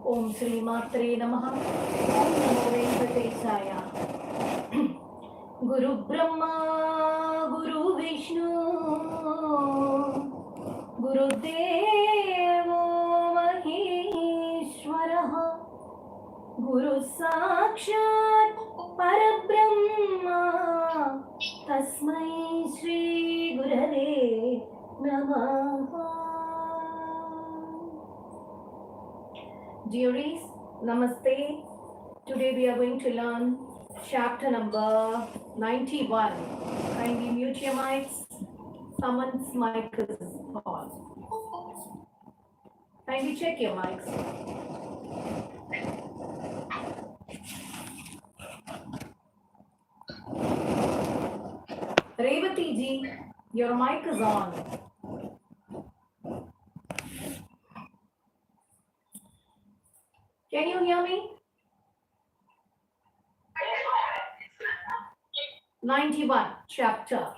Om Sree Mathrey Namaha. Om Namo Venkatesaya. Guru Brahma, Guru Vishnu, Guru Devo Maheshwaraha, Guru Sakshat Parabrahma, Tasmai Sree Gurave Namaha. Dearies, Namaste. Today we are going to learn chapter number 91. Kindly mute your mics. Someone's mic is on. Kindly check your mics. Revati ji, your mic is on. Can you hear me? 91 chapter.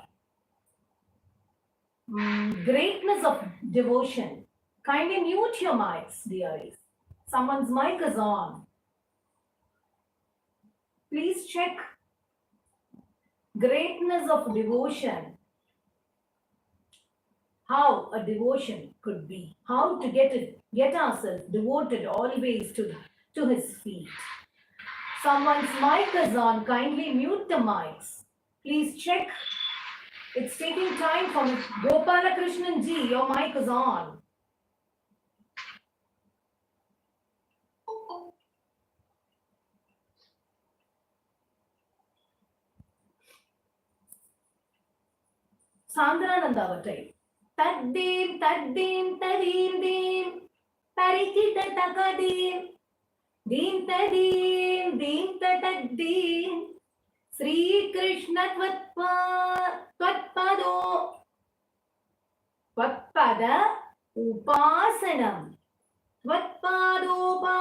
Greatness of devotion. Kindly mute your mics, dearies. Someone's mic is on. Please check. Greatness of devotion. How a devotion could be. How to get ourselves devoted always to his feet. Someone's mic is on. Kindly mute the mics. Please check. It's taking time for me. Gopalakrishnan ji, your mic is on. Sandrananda Vatai. Taddim, taddim, tadim, dim. Tarikita takadim. Dim, tadim, dim, taddim. Sri Krishna Tvatpado. Tvatpada Upasanam. Tvatpadopa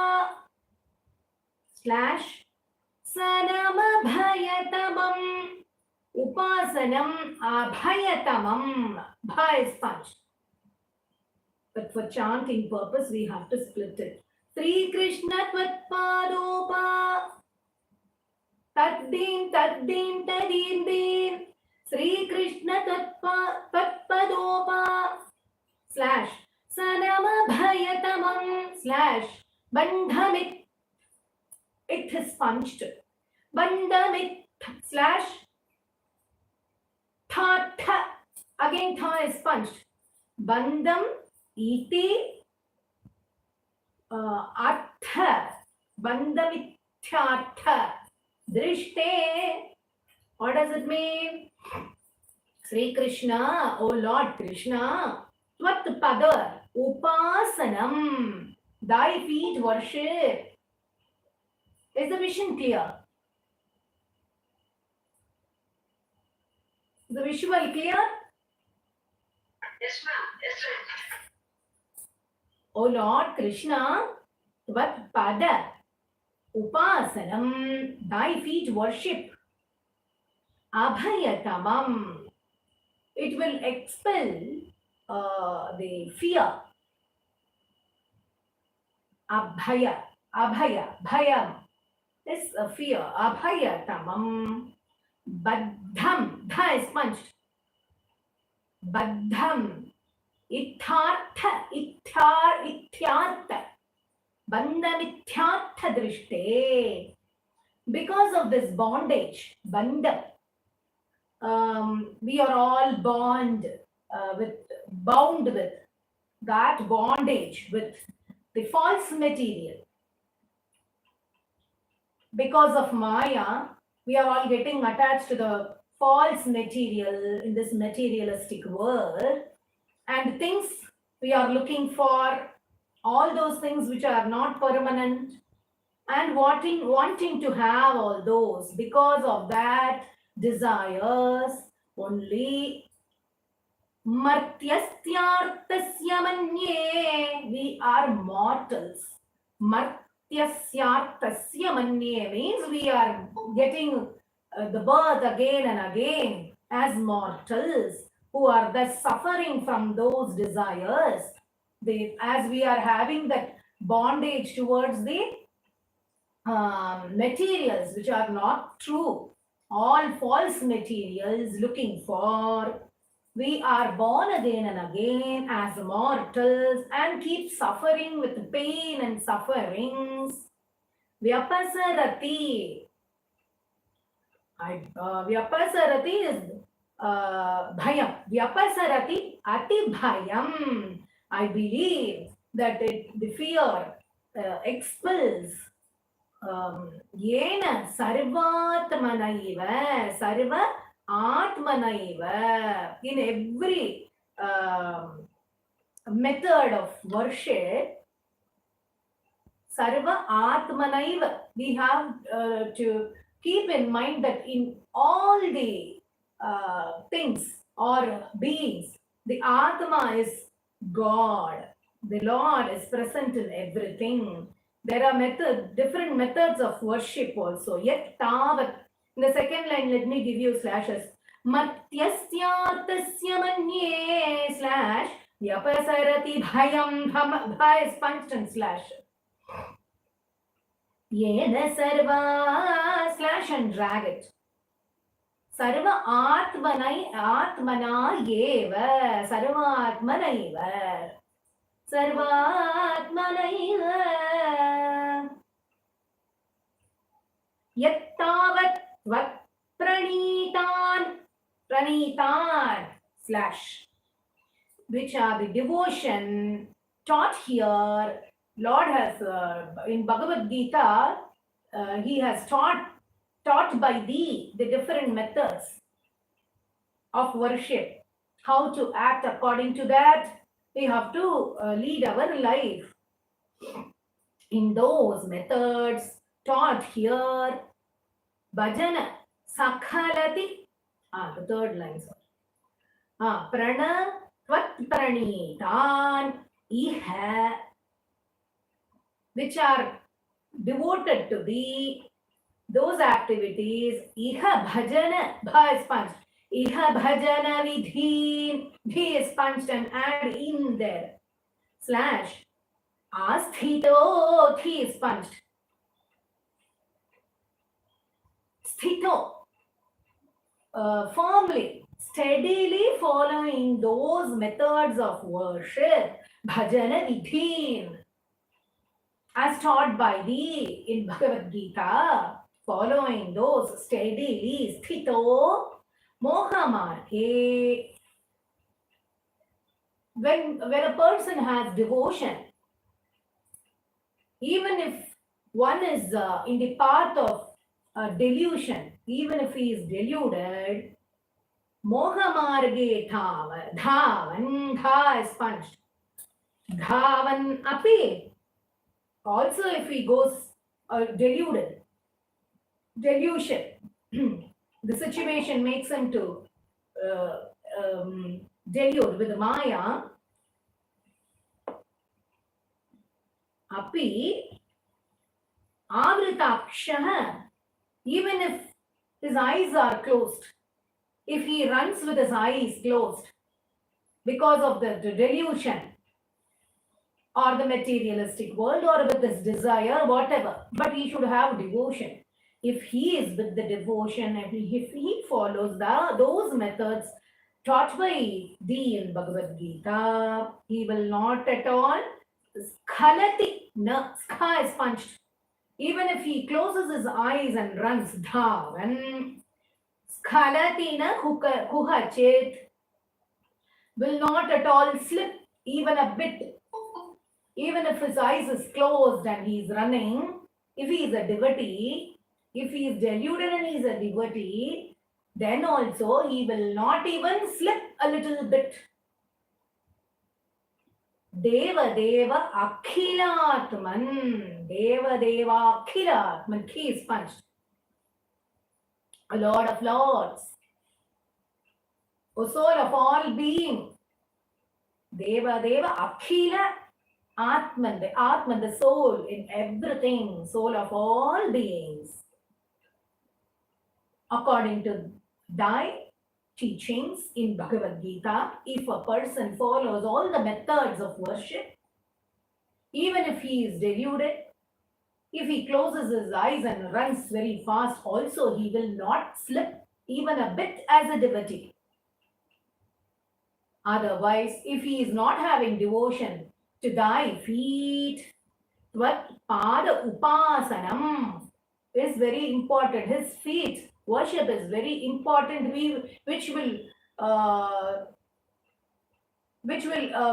/ Sanamabhayatamam. Upasanam abhayatamam. Bha is punched. But for chanting purpose, we have to split it. Sri Krishna Tvatpadopa. Taddim, taddim, tadim, dim. Sri Krishna Tvatpadopa / Sanamabhayatamam / Bandhamit. It is punched. Bandhamit / Tha. Again, tha is punched. Bandam iti artha. Bandamithyartha. Drishte. What does it mean? Sri Krishna, O Lord Krishna, Tvatpada Upasanam. Thy feet worship. Is the vision clear? Is the visual clear? Yes, ma'am. Yes, ma'am. O Lord Krishna, Tvatpada Upasanam. Thy feet worship. Abhayatamam. It will expel the fear. Bhayam is a fear. Abhayatamam. Badham. Dha is punched. Badham. Ithyartha. Bandamithyartha drishte. Because of this bondage, bandam, we are all bound with that bondage, with the false material. Because of Maya, we are all getting attached to the false material in this materialistic world, and things we are looking for, all those things which are not permanent, and wanting to have all those. Because of that desires, only Martyasyartasya manye, we are mortals. Martyasyartasya manye means we are getting the birth again and again as mortals who are thus suffering from those desires. As we are having that bondage towards the materials which are not true, all false materials looking for. We are born again and again as mortals and keep suffering with pain and sufferings. Vyapasarati. Vyapasarati is bhayam. Vyapasarati ati bhayam. I believe that the fear expels yena sarvatmanaiva, sarva atmanaiva. In every method of worship, sarva atmanaiva, we have to keep in mind that in all the things or beings, the Atma is God. The Lord is present in everything. There are different methods of worship also. Yet tavat. In the second line, let me give you slashes. Matyasya tasya manye slash vyapasarati bhayam. Bha is punched and slash. Yena sarva slash and drag it. Sarva atmana yeva. Sarva atmana yeva. Sarva atmana yeva. Yattavat vat pranitan slash, which are the devotion taught here. Lord has in Bhagavad Gita, he has taught by the different methods of worship, how to act according to that. We have to lead our life in those methods taught here. Bhajana sakhalati. The third line, sorry. Prana tvat pranitan iha, which are devoted to thee. Those activities, iha bhajana, bha is punched. Iha bhajana vidhi, dhi is punched and add in there. Slash. Asthito, thi is punched. Sthito. Firmly, steadily following those methods of worship. Bhajana vidhin. As taught by thee in Bhagavad Gita. Following those steadily, sthito, mohamarke. When a person has devotion, even if one is in the path of delusion, even if he is deluded, mohamarge dhavan, dha is punched. Dhavan api. Also, if he goes deluded, delusion, the situation makes him to delude with Maya. Api avritakshaha, even if his eyes are closed, if he runs with his eyes closed because of the delusion or the materialistic world or with his desire, whatever, but he should have devotion. If he is with the devotion and if he follows those methods taught by thee in Bhagavad Gita, he will not at all skhalati, na, skha is punched. Even if he closes his eyes and runs dhavan, skhalati na kuhachet, will not at all slip even a bit. Even if his eyes is closed and he is running, if he is a devotee, if he is deluded and he is a devotee, then also he will not even slip a little bit. Deva Deva Akhilatman. Deva Deva Akhilatman. Key is punched. A Lord of Lords. O soul of all being. Deva Deva Akhila Atman. The Atman, the soul in everything. Soul of all beings. According to thy teachings in Bhagavad Gita, if a person follows all the methods of worship, Even if he is deluded, if he closes his eyes and runs very fast, also he will not slip even a bit as a devotee. Otherwise, if he is not having devotion to thy feet, Tvat pada upasanam is very important. His feet worship is very important, which will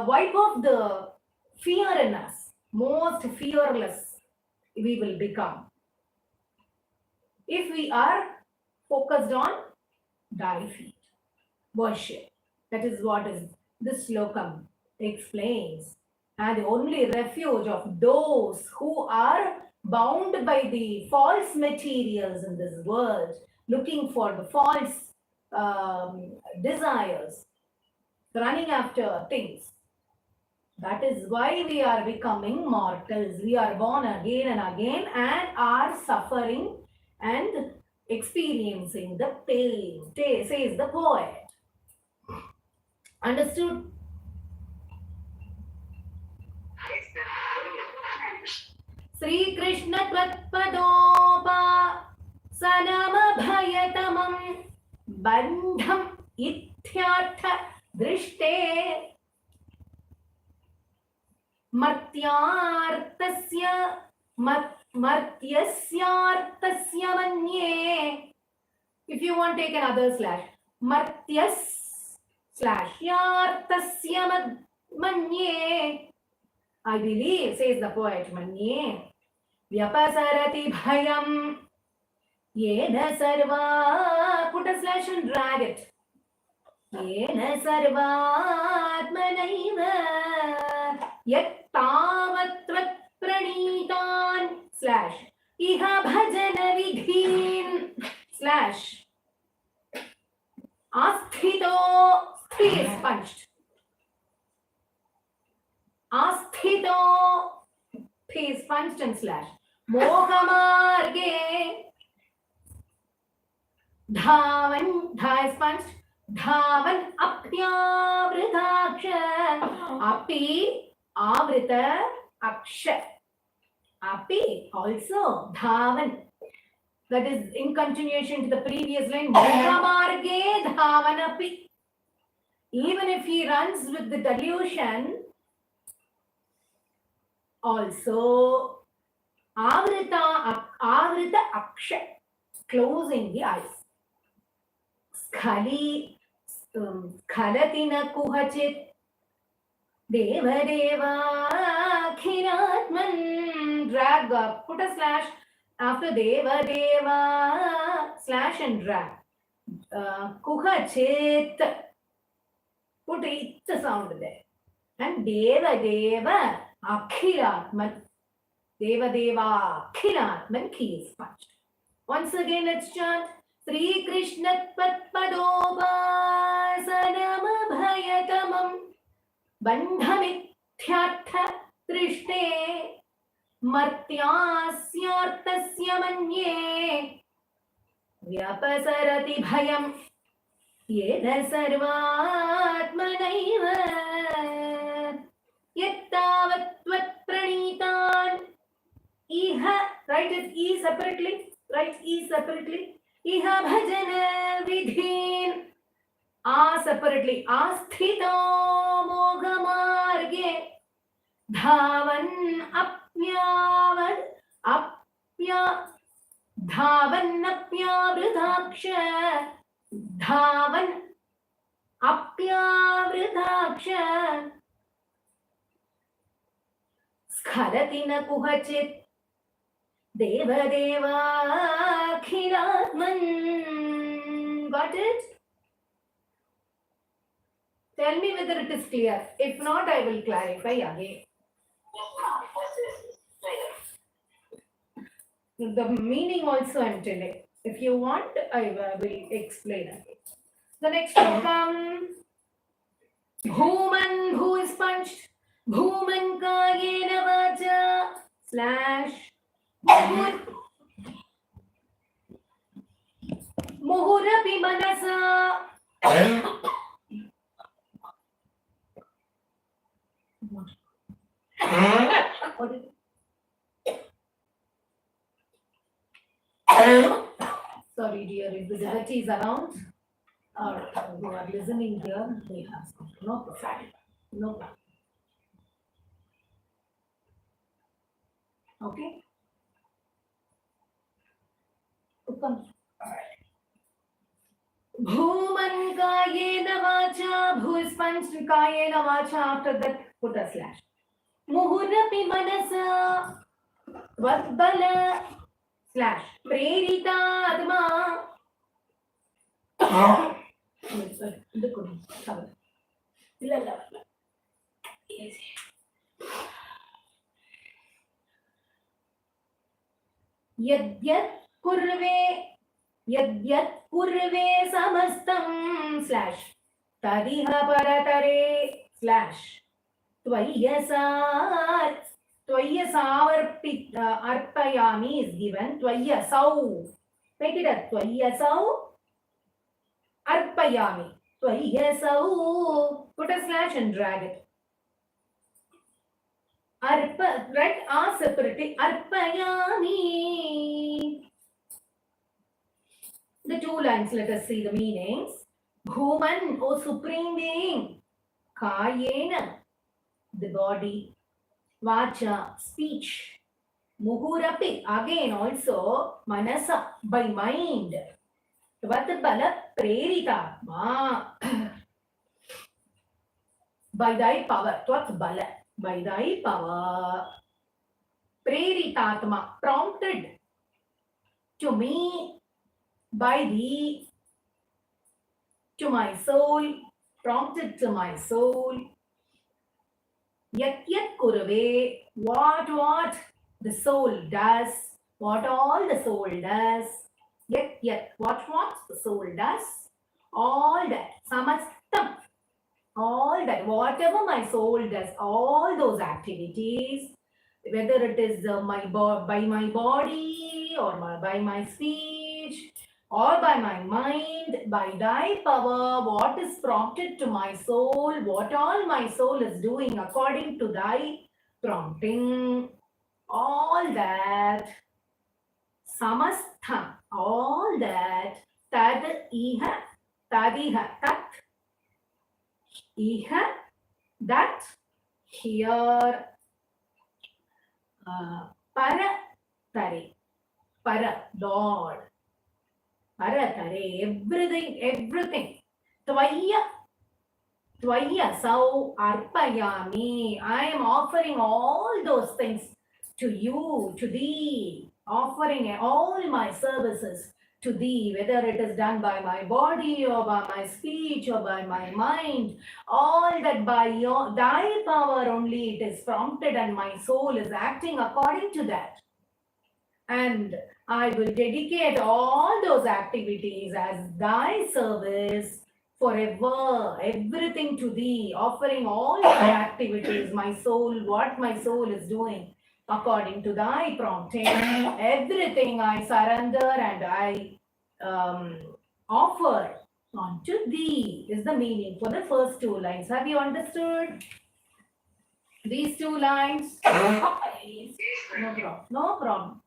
wipe off the fear in us. Most fearless we will become if we are focused on thy feet worship. That is what is this slokam explains. And the only refuge of those who are bound by the false materials in this world, looking for the false desires, running after things. That is why we are becoming mortals. We are born again and again and are suffering and experiencing the pain, says the poet. Understood? Sri Krishna Tvatpadopa Sanama Bhayatamam Bandham Ithyartha Drishte Martyartasya Martyasyartasya Manye. If you want, take another slash. Martyas/yartasya Manye. I believe, says the poet, Manye. Vyapasarati bhayam yena sarva. Put a slash and drag it. Yena sarvatmanaiva yattavatvat pranitan slash iha bhajana vidhin slash asthito. Three is punched. Asthito. Three is punched and slash. Mohamarge. Dhavan. Dha is punched. Dhavan apyavritaksha. Api avrita aksha. Api also dhavan. That is in continuation to the previous line. Mohamarge dhavanapi. Even if he runs with the delusion, also avrita aksha, closing the eyes. Khalatina kuhachit deva deva khiratman. Drag up, put a slash after deva deva slash and drag. Kuhachit, put it sound there. And deva deva akhiratman. Deva deva akhiratman, key is punched. Once again, let's chant. Sri Krishna Tvatpadopasanam Bhayatamam Bandhamithyartha Trishte Martyasyartasya Manye Vyapasarati Bhayam Yena Sarvatmanaiva Yattavatvat Pranitan. Iha, write it E separately. Write E separately. Iha bhajana vidhin. A separately. Asthito mogamarge. Dhavan apyavridhaksha. Dhavan apyavridhaksha. Skalatina kuhachit deva deva khiratman. Got it? Tell me whether it is clear. If not, I will clarify again. The meaning also I am telling. If you want, I will explain again. The next one. Bhuman, who is punched? Bhuman kayena vacha slash muhurapi manasa. What is Sorry, dear, if the devotees around or who are listening here, they have something. No problem. No problem. Okay? Come. Bhuman kayena vacha, bhu is punched kayena vacha, after that put a slash. Muhurapi manasa, vadbala, slash. Prerita adma. Yadyat kurve samastam slash tadiha paratare slash arpayami is given tvayasau. Make it a tvayasau arpayami. Tvayasau. Put a slash and drag it. Arpa, right? A separately. Arpayami. The two lines, let us see the meanings. Bhuman, O Supreme Being. Kayena, the body. Vacha, speech. Muhurapi, again also. Manasa, by mind. Vatbala, preritatma. By thy power. Tvatbala. By thy power, preritatma, prompted to me by thee, to my soul, prompted to my soul. Yat kurave, what the soul does, what all the soul does. Yat, what the soul does, all that, samastam. All that, whatever my soul does, all those activities, whether it is by my body or by my speech or by my mind, by thy power, what is prompted to my soul, what all my soul is doing according to thy prompting, all that, samastha, all that, tadiha, tat, iha, that, here, paratare, Lord, paratare, everything, tvaya sau arpayami, I am offering all those things to you, to thee, offering all my services to thee, whether it is done by my body or by my speech or by my mind, all that by thy power only it is prompted and my soul is acting according to that. And I will dedicate all those activities as thy service forever, everything to thee, offering all my activities, my soul, what my soul is doing according to thy prompting, everything I surrender and I offer unto thee is the meaning for the first two lines. Have you understood these two lines? No problem.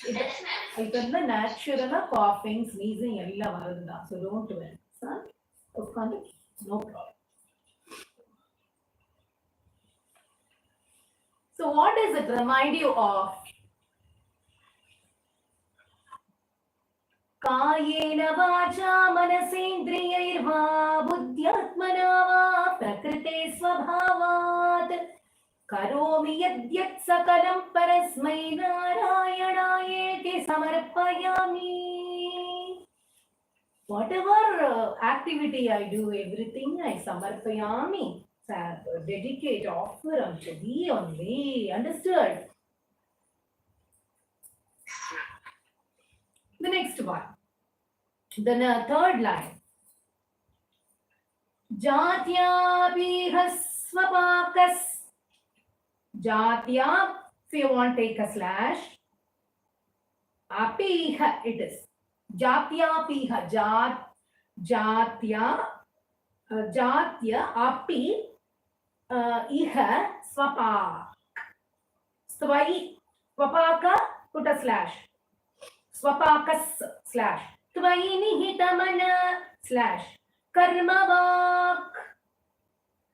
It's the natural coughing, sneezing, so don't do it. No problem. So what does it remind you of? Kayena vacha manasendriyairva buddhyatmana va prakrite svabhavat karomi yadyat sakalam parasmai narayanayeti samarpayami. Whatever activity I do, everything I samarpayami, dedicate, offer unto thee only. Understood? The next one, the third line. Jatya bihasvapakas. Jatya, if you want take a slash. Apiha it is. Jatya piha. Jatya api iha swapa. Svai, Swapaka, put a slash. Swapakas slash. Tvai nihitamana slash. Karmavak.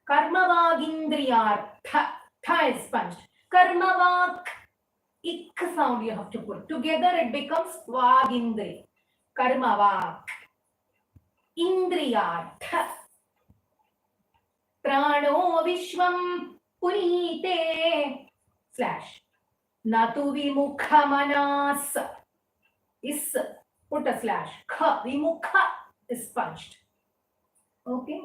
Karmavagindriyartha. Tha is punched. Karmavak. Ik sound you have to put. Together it becomes Vagindri. Karmavak. Indriyartha. Prano Vishwam Punite slash. Natu Vimukha is put a slash. Kha Vimukha is punched. Okay.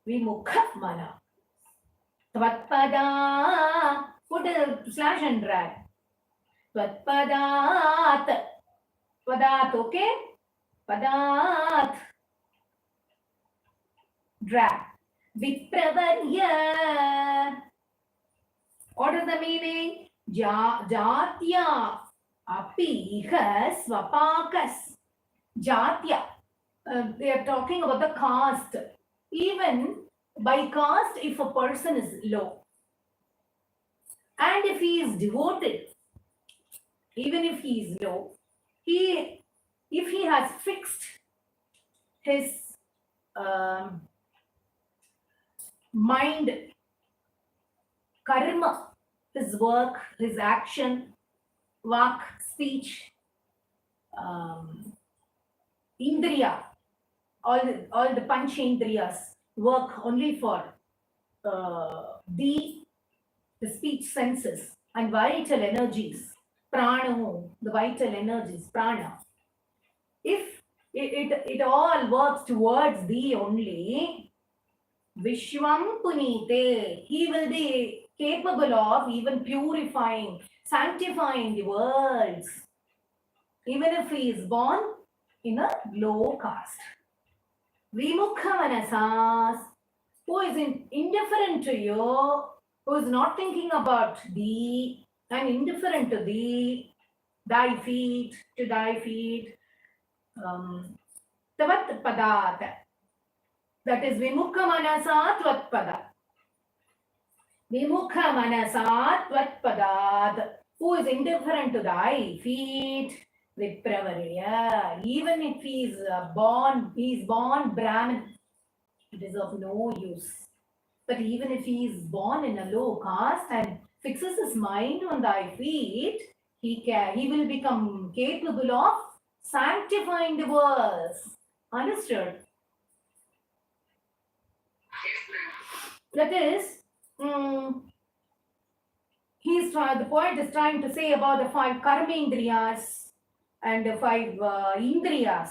Vimukha mana. Tvatpada. Put a slash and drag. Tvatpadat. Padat, okay? Padat. Drag. Vipravarya. What is the meaning? Jathya. Apiha swapakas. Jathya. They are talking about the caste. Even by caste, if a person is low, and if he is devoted, even if he is low, if he has fixed his mind, karma, his work, his action, vak, speech, indriya, all the panchendriyas work only for the speech senses and vital energies, prana, the vital energies, prana. If it all works towards thee only, Vishwam Punite, he will be capable of even purifying, sanctifying the worlds, even if he is born in a low caste. Vimukha Manasas, who is indifferent to you, who is not thinking about thee and indifferent to thee, thy feet, to thy feet. Tavat Padat. That is Vimukha Manasa Tvat Pada. Vimukha Manasa Tvat Padat. Who is indifferent to thy feet. Vipravarya. Even if he is born Brahmin, it is of no use. But even if he is born in a low caste and fixes his mind on thy feet, he will become capable of sanctifying the worlds. Understood? That is, the poet is trying to say about the 5 karmendriyas and the 5 indriyas.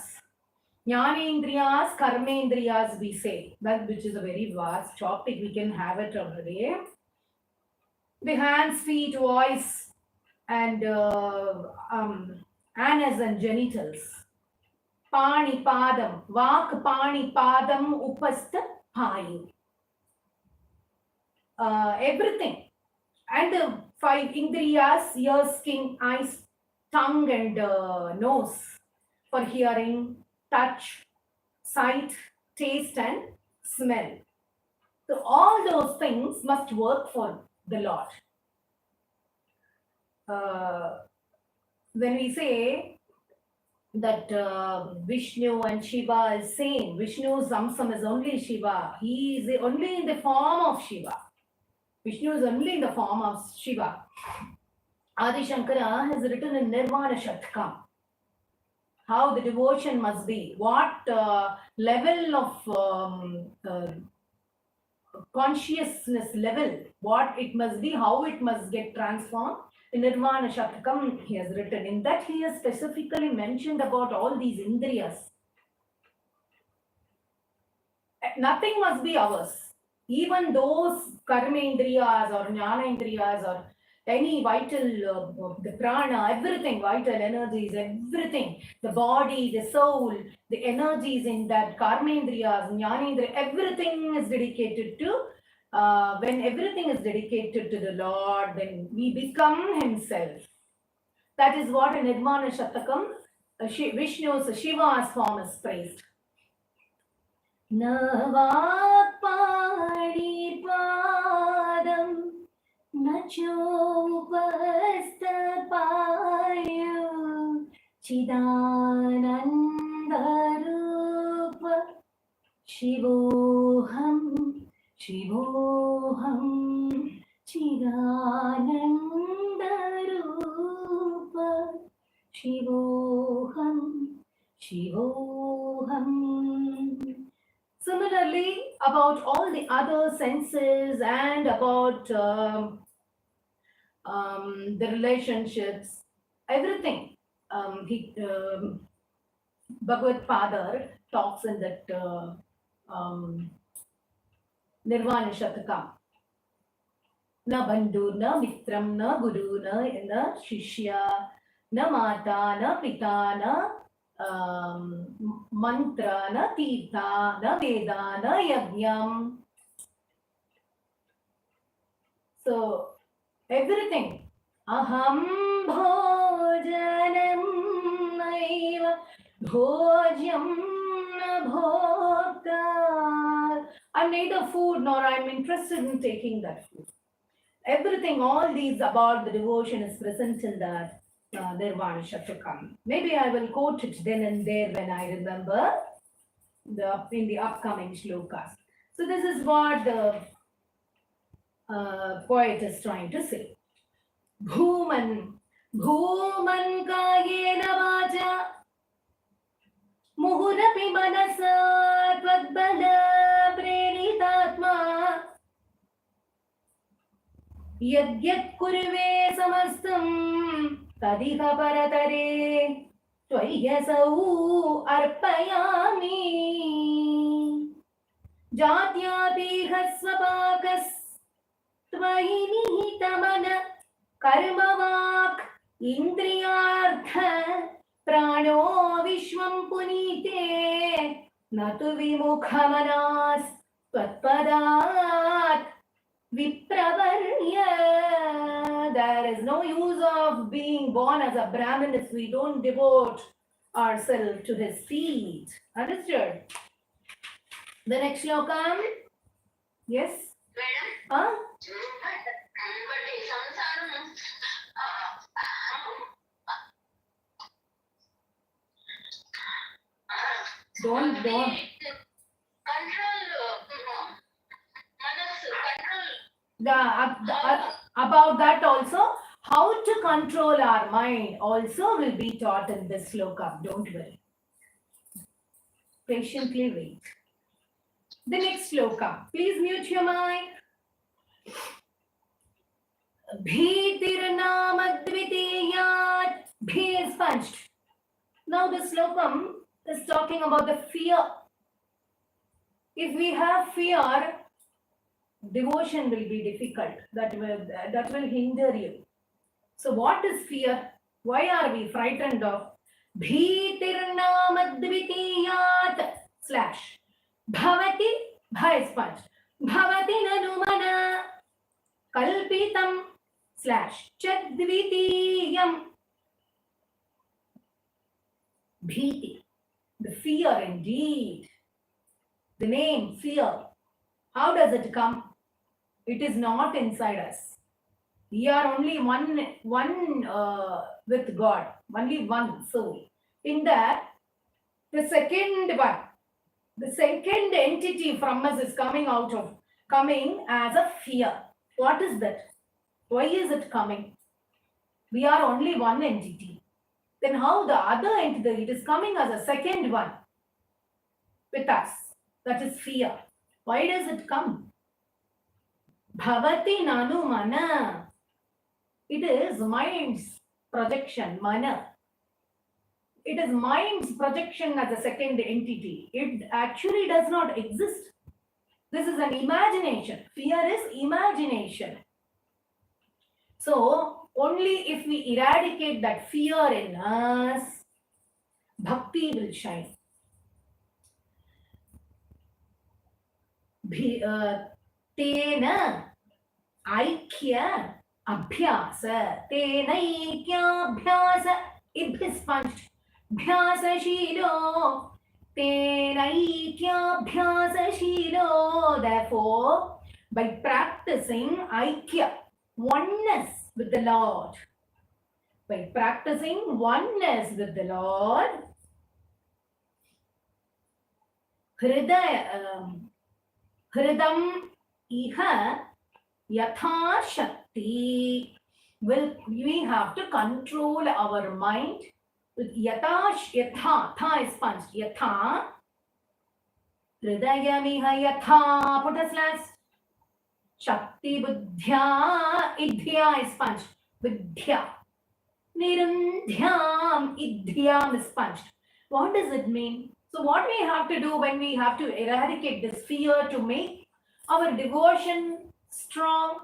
Jnanendriyas, karmendriyas, we say, that which is a very vast topic. We can have it already. The hands, feet, voice, and anus and genitals. Pani Padam, Vak Pani Padam Upasta Payu. Everything. And the 5 indriyas, ears, skin, eyes, tongue, and nose for hearing, touch, sight, taste, and smell. So all those things must work for the Lord. When we say that Vishnu and Shiva is same, Vishnu's Samsam is only Shiva. He is only in the form of Shiva. Vishnu is only in the form of Shiva. Adi Shankara has written in Nirvana Shatkam how the devotion must be, what level of consciousness level, what it must be, how it must get transformed. In Nirvana Shatkam, he has written. In that, he has specifically mentioned about all these indriyas. Nothing must be ours. Even those karmendriyas or jnanendriyas or any vital, the prana, everything, vital energies, everything, the body, the soul, the energies in that karmendriyas, jnanendriyas, everything is dedicated to, when everything is dedicated to the Lord, then we become himself. That is what in Nirvana Shatakam, Vishnu's, Shiva's form is praised. Navak Padi Padam Choupastapaya Chidanandarupa Shivoham Shivoham Chidanandarupa Shivoham Shivoham. Similarly, about all the other senses and about the relationships, everything. Bhagavad Padar talks in that Nirvana Shataka. Na bandhu, na mitram, na guru, na shishya, na mata, na pita, na mantra, na tirtha, na veda, na yajnam. So, everything. Aham bhojanam naiva bhojyam na bhokta. I'm neither food nor I'm interested in taking that food. Everything, all these about the devotion is present in that Nirvana Shataka. Maybe I will quote it then and there when I remember in the upcoming shlokas. So this is what the poet is trying to say. Bhuman kayena vacha muhurapi manasa tvadbala preritatma yadyat kurve samastam tadiha paratare tvayasau arpayami jatyatiha svapakas tvayi nihitamana karmavak indriyartha prano vishwam punite natu vimukamanas tvatpadat vipravarya. There is no use of being born as a Brahmin if we don't devote ourselves to his feet. Understood? The next shloka. Yes? Huh? Don't. Control. About that also, how to control our mind also will be taught in this sloka. Don't worry. Patiently wait. The next sloka. Please mute your mic. Bhitirnamadvitiyat. Bhi is punched. Now the slokam is talking about the fear. If we have fear, devotion will be difficult. That will hinder you. So what is fear? Why are we frightened of? Bhitirnamadvitiyat slash. Bhavati, bha is punched. Bhavati nanumana kalpitam slash chadvitiyam. Bhiti, the fear indeed. The name fear. How does it come? It is not inside us. We are only one with God, only one soul. In that, the second entity from us is coming as a fear. What is that? Why is it coming? We are only one entity. Then how the other entity, it is coming as a second one with us. That is fear. Why does it come? Bhavati nanu mana. It is mind's projection, mana. It is mind's projection as a second entity. It actually does not exist. This is an imagination. Fear is imagination. So, only if we eradicate that fear in us, bhakti will shine. Tena aikya abhyasa. Tena aikya abhyasa. Ib is punched. Bhyasa shilo. Tena aikya abhyasa shilo. Therefore, by practicing aikya, oneness with the Lord. By practicing oneness with the Lord, Hridam iha yatha shakti. We have to control our mind with yatha, tha is punched, yatha, hridayamiha yatha, put a slash, shakti buddhya, idhya is punched, buddhya, nirundhyam, idhyam is punched. What does it mean? So what we have to do when we have to eradicate this fear to make our devotion strong,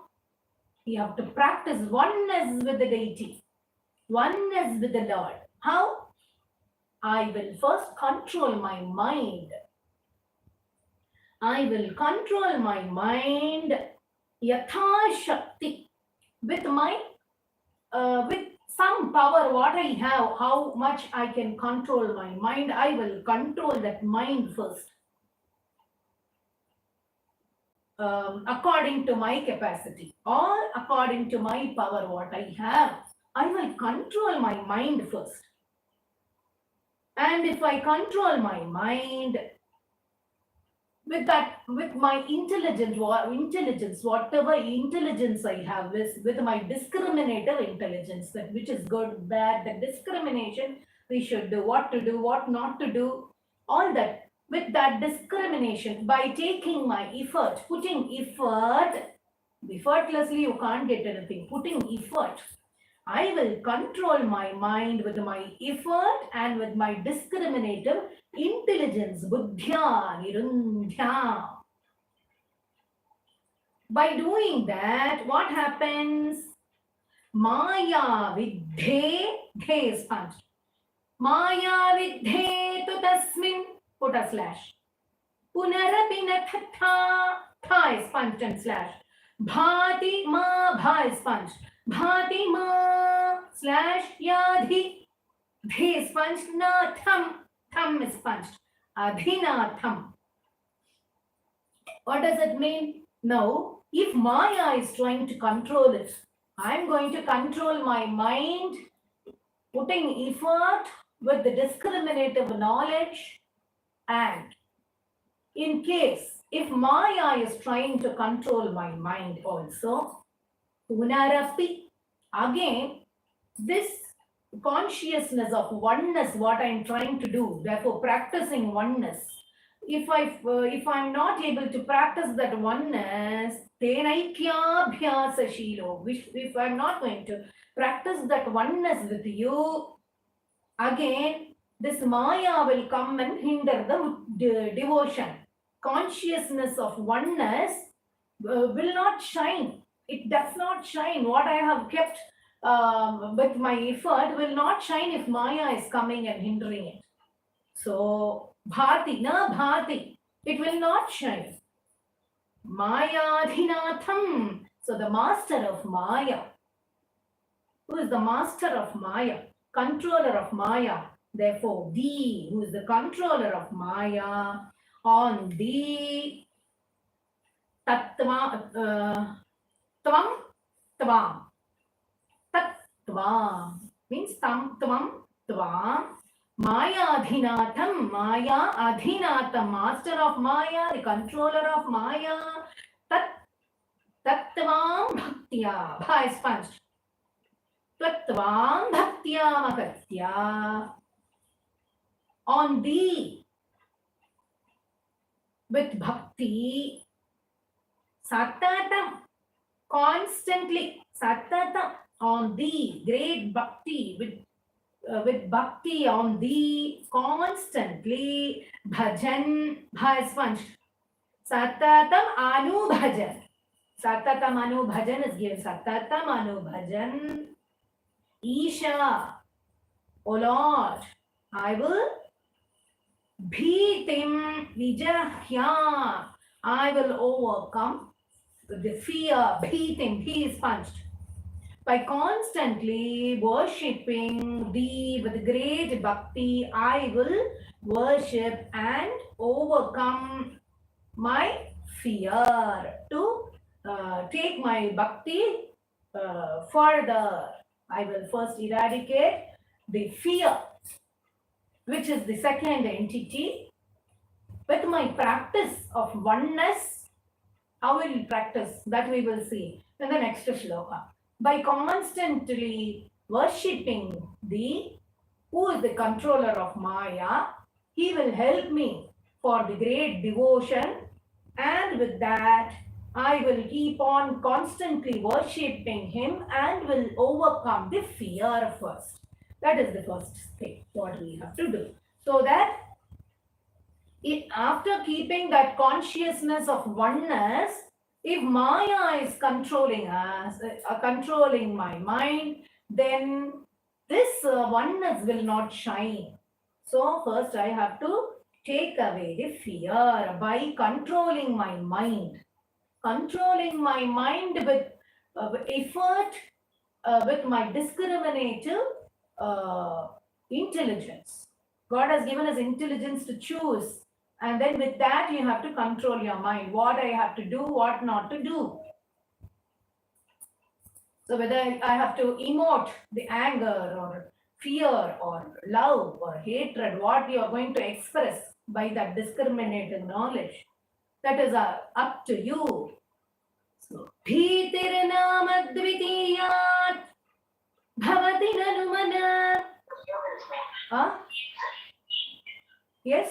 we have to practice oneness with the deity, oneness with the Lord. How? I will first control my mind. I will control my mind yatha shakti with my with some power what I have, how much I can control my mind, I will control that mind first. According to my capacity or according to my power what I have, I will control my mind first. And if I control my mind with my intelligence, whatever intelligence I have, with my discriminative intelligence, that which is good, bad, the discrimination, we should do, what to do, what not to do, all that. With that discrimination, by taking my effort, putting effort, effortlessly you can't get anything, putting effort, I will control my mind with my effort and with my discriminative intelligence, buddhya, nirundhya. By doing that, what happens? Maya vidhe, dhe is punched. Maya vidhe tu tasmin, put a slash. Punarapina tha, tha is punched and slash. Bhati ma, bha is punched. Bhati ma slash yadhi. Dhi is punched, na tham. Tham is punched. Adhinatham. What does it mean? Now, if Maya is trying to control it, I'm going to control my mind, putting effort with the discriminative knowledge, and in case if Maya is trying to control my mind also, Punarapi, again, this consciousness of oneness, what I'm trying to do, therefore practicing oneness. If I'm not able to practice that oneness, tenaikya shilo. If I'm not going to practice that oneness with you, again this Maya will come and hinder the devotion. Consciousness of oneness will not shine. It does not shine. What I have kept with my effort will not shine if Maya is coming and hindering it. So, bhati, na bhati, it will not shine. Maya adhinatham. So, the master of Maya. Who is the master of Maya? Controller of Maya. Therefore, thee, who is the controller of Maya, on thee, tattva, tvam, tvam. Tat, tvam means tam, tvam, tvam. Maya adhinatham, Maya adhinatham, master of Maya, the controller of Maya. Tat, tattvam bhaktya, bha is punched. Tattvam bhaktya makatya. On thee, with bhakti, satatam, constantly, satatam, on thee, great bhakti, with bhakti on thee, constantly, bhajan, bha is punched. Satatam anu bhajan. Satatam anu bhajan is given. Satatam anu bhajan. Isha, O Lord, I will bhitim vijahya. I will overcome the fear, bhitim, he is punched. By constantly worshipping thee with great bhakti, I will worship and overcome my fear. To take my bhakti I will first eradicate the fear, which is the second entity. With my practice of oneness, how will you practice? That we will see in the next shloka. By constantly worshipping the who is the controller of Maya, he will help me for the great devotion, and with that, I will keep on constantly worshipping him and will overcome the fear first. That is the first thing what we have to do. So that after keeping that consciousness of oneness, if Maya is controlling us, controlling my mind, then this oneness will not shine. So first I have to take away the fear by controlling my mind. Controlling my mind with effort, with my discriminative intelligence. God has given us intelligence to choose. And then with that, you have to control your mind. What I have to do, what not to do. So whether I have to emote the anger or fear or love or hatred, what you are going to express by that discriminative knowledge, that is up to you. So, Bhitirnamadvitiyat bhavati nanumana. Huh? Yes?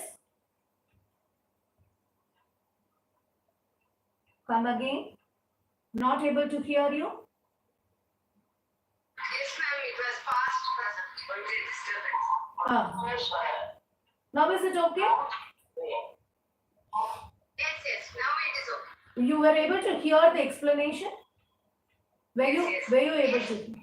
Come again. Not able to hear you? Yes, ma'am. It was past present. Ah. Now is it okay? Yes. Now it is okay. You were able to hear the explanation? Were you able to?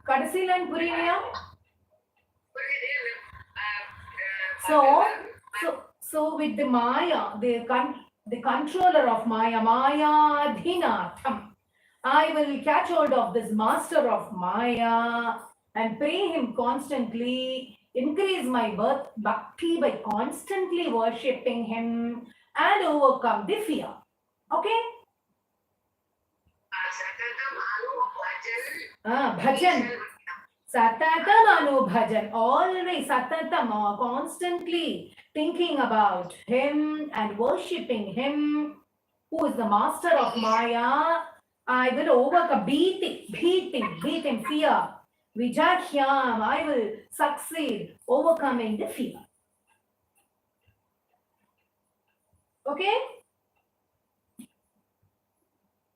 Kadasi line puriyaya? So with the Maya, the controller of Maya, Maya Dhinatham, I will catch hold of this master of Maya and pray him constantly, increase my bhakti by constantly worshipping him and overcome the fear. Okay? Bhajan. Satatam anu bhajan. Always satatam, constantly thinking about him and worshipping him, who is the master of Maya. I will overcome, beat him, fear. Vijakyam, I will succeed overcoming the fear. Okay?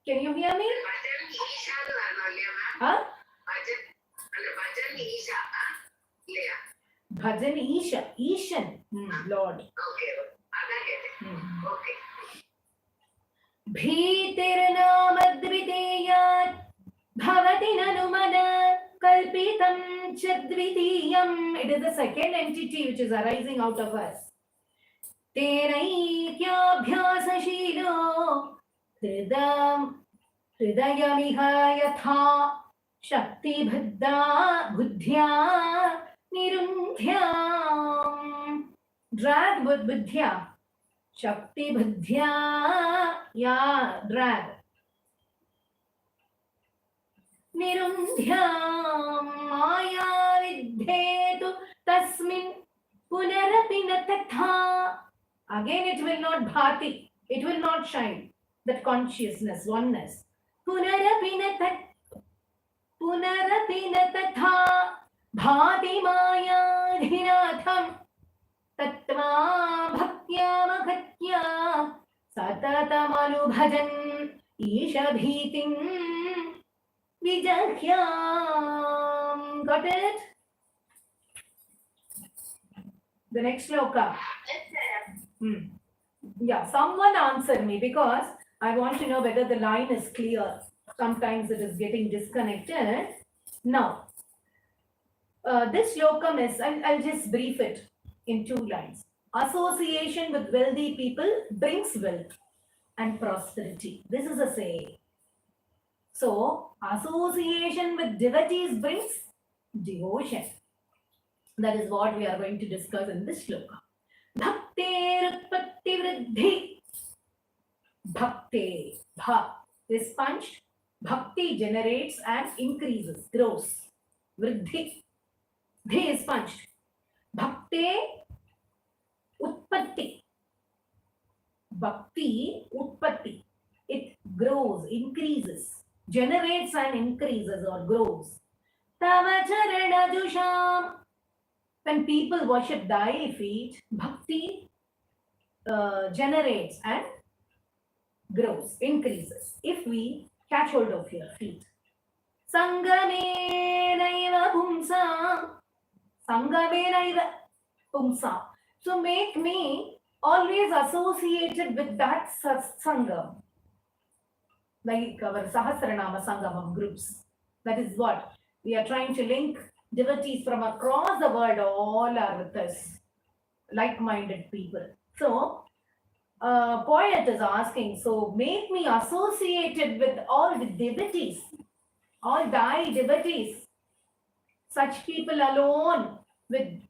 Can you hear me? Huh? Bhajan Isha, Ishan, Lord. Okay. Bhitirnamadvitiyat bhavati nanumana kalpitam chadvitiyam. It is the second entity which is arising out of us. Tenaikyaabhyasashilo hridayamiha yatha shakti buddhya nirundhyam. Drag with buddhya. Shakti buddhya, drag. Nirundhyam maya vidhetu tasmin punarapi natatha. Again it will not bhati, it will not shine. That consciousness, oneness. Punarapi natatha bhati maya dhinatham. Tattva bhaktya makhatya satatamanubhajan isha bhitim vijakyam. Got it? The next shloka. Yeah, someone answer me because I want to know whether the line is clear. Sometimes it is getting disconnected. Now, this shloka is, I'll just brief it in 2 lines. Association with wealthy people brings wealth and prosperity. This is a saying. So, association with devotees brings devotion. That is what we are going to discuss in this shloka. Bhaktir utpatti vriddhi Bhakte. Bha is punched. Bhakti generates and increases, grows. Vriddhi. Dhi is punched. Bhakte utpatti. Bhakti utpatti. It grows, increases, generates and increases or grows. Tava charana jusham. When people worship thy feet, bhakti generates and grows, increases. If we catch hold of your feet. Sangamenaiva pumsa. Sangamenaiva pumsa. So make me always associated with that sangam. Like our Sahasranama Sangamam groups. That is what we are trying to link. Devotees from across the world all are with us, like-minded people. So, poet is asking, so make me associated with all the devotees, all thy devotees. Such people alone with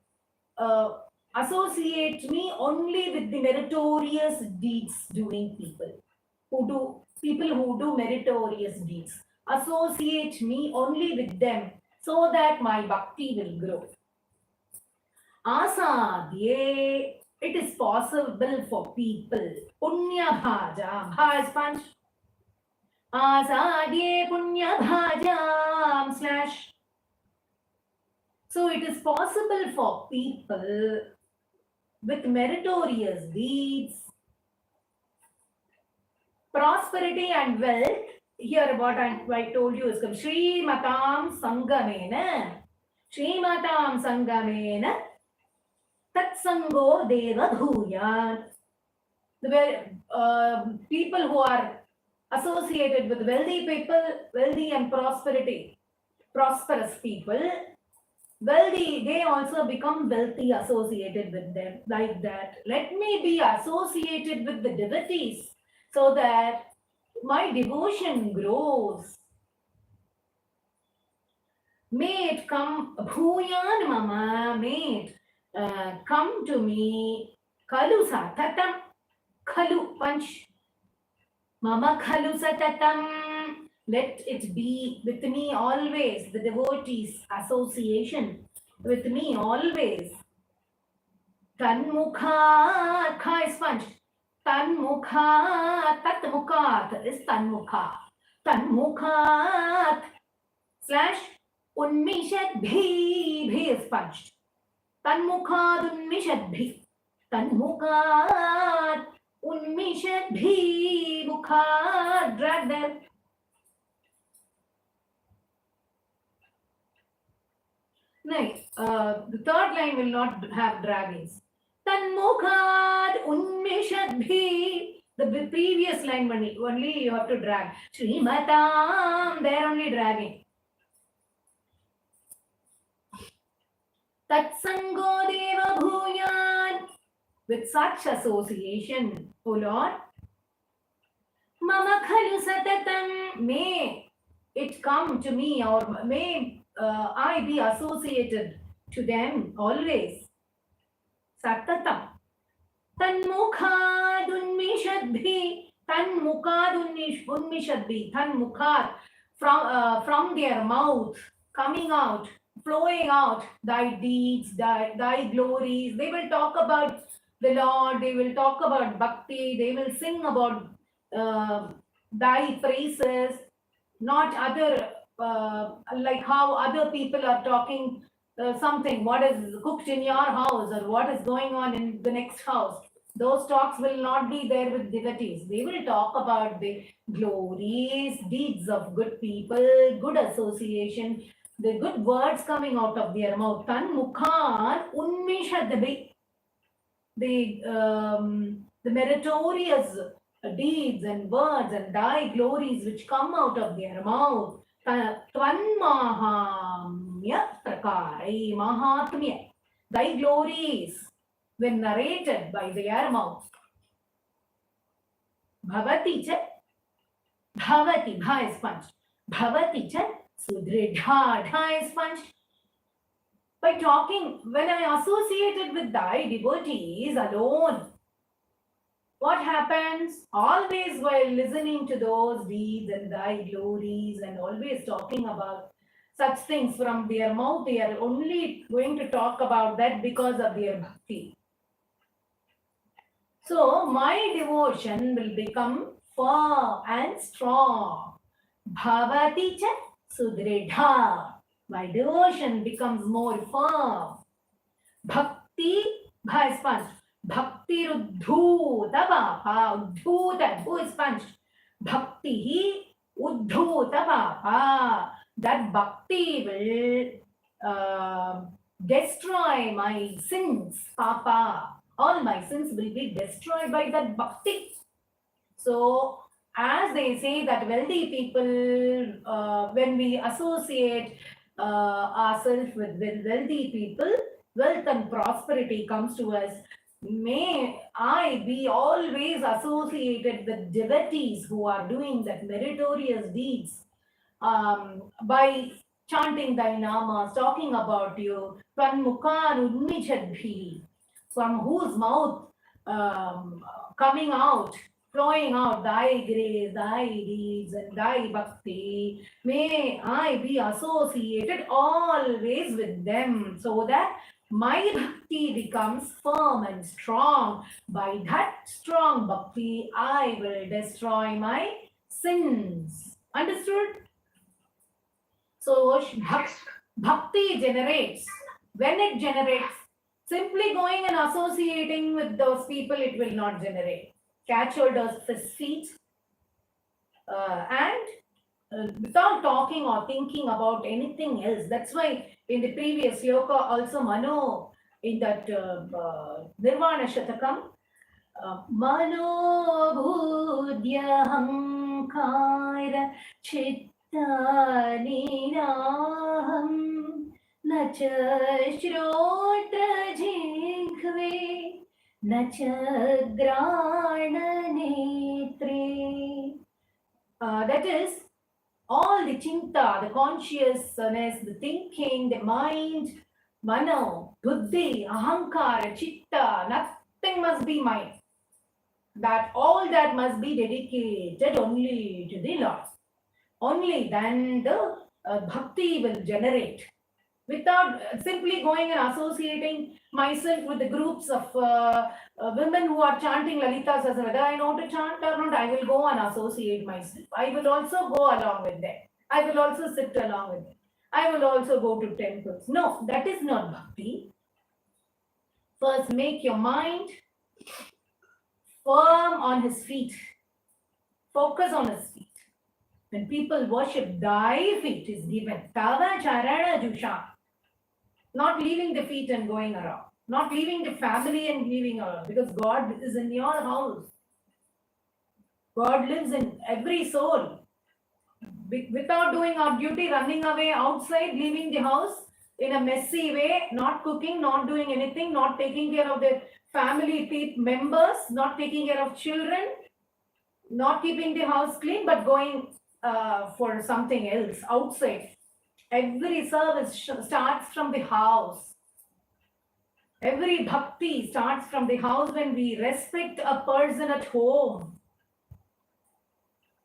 associate me only with the meritorious deeds doing people who do meritorious deeds. Associate me only with them so that my bhakti will grow. Asadye, it is possible for people. Punya bhaja, bha is punch. Asadye punya bhajam slash. So it is possible for people with meritorious deeds, prosperity and wealth. Here what I told you is Sreematam Sangamena. Sreematam Sangamena Tatsango Deva Bhuyat. The people who are associated with wealthy people, wealthy and prosperous people, wealthy, they also become wealthy associated with them, like that. Let me be associated with the devotees so that my devotion grows. May it come, bhuyan mama, may it come to me. Kalu satatam, kalu punch. Mama kalu satatam. Let it be with me always, the devotees association with me always. Tanmukha, kha is punch. Tanmukha, tatmukat is tanmukha. Tanmukat slash unmishadbhi, bhi is punched. Tanmukad unmishadbhi. Tanmukat unmishadbhi, mukha, drag them. Nice. The third line will not have draggings. Tanmukhad unmishadbhi. The previous line only you have to drag. Srimatam, there only dragging. Tatsango deva bhuyan. With such association, O Lord. Mama khalu satatam. May it come to me, or may I be associated to them always. Satatam. Tanmukhad unmishadbhi. Tanmukhad unmishadbhi. Tanmukhad. From their mouth, coming out, flowing out, thy deeds, thy glories. They will talk about the Lord, they will talk about bhakti, they will sing about thy praises, not other, like how other people are talking something, what is cooked in your house or what is going on in the next house. Those talks will not be there with devotees. They will talk about the glories, deeds of good people, good association, the good words coming out of their mouth. Tan mukhan unmishadabhi. The meritorious deeds and words and thy glories which come out of their mouth. Tvanmahamya prakarai mahatmya. Thy glories when narrated by their mouth. Bhavati cha, bhavati, bha is punched. Bhavati cha, sudridha, dha is punched. By talking, when I associated with thy devotees alone, what happens? Always while listening to those deeds and thy glories and always talking about such things from their mouth, they are only going to talk about that because of their bhakti. So my devotion will become firm and strong. Bhavati cha sudridha. My devotion becomes more firm. Bhakti, bha is punched. Bhakti uddhuta bhava. Uddhuta, who is punched. Bhakti uddhuta bhava. That bhakti will destroy my sins, papa. All my sins will be destroyed by that bhakti. So, as they say that wealthy people, when we associate ourselves with wealthy people, wealth and prosperity comes to us. May I be always associated with devotees who are doing that meritorious deeds by chanting thy namas, talking about you, from whose mouth coming out, flowing out thy grace, thy deeds, and thy bhakti. May I be associated always with them so that my bhakti becomes firm and strong. By that strong bhakti, I will destroy my sins. Understood? So bhakti generates. When it generates, simply going and associating with those people, it will not generate. Catch hold of his feet and without talking or thinking about anything else. That's why in the previous shloka also Mano, in that Nirvana Shatakam, Mano Bhudya Hankara Chitta Ninaham न च श्रोत्रजिह्वे न च घ्राणनेत्रे. That is, all the chinta, the consciousness, the thinking, the mind, mano, buddhi, ahankara, chitta, nothing must be mine. That all that must be dedicated only to the Lord. Only then the bhakti will generate. Without simply going and associating myself with the groups of women who are chanting Lalita Sahasranama, whether I know to chant or not, I will go and associate myself. I will also go along with them. I will also sit along with them. I will also go to temples. No, that is not bhakti. First, make your mind firm on his feet. Focus on his feet. When people worship, thy feet is given. Tava charana jusha. Not leaving the feet and going around. Not leaving the family and leaving around. Because God is in your house. God lives in every soul. Without doing our duty, running away outside, leaving the house in a messy way, not cooking, not doing anything, not taking care of the family members, not taking care of children, not keeping the house clean, but going for something else outside. Every service starts from the house. Every bhakti starts from the house when we respect a person at home.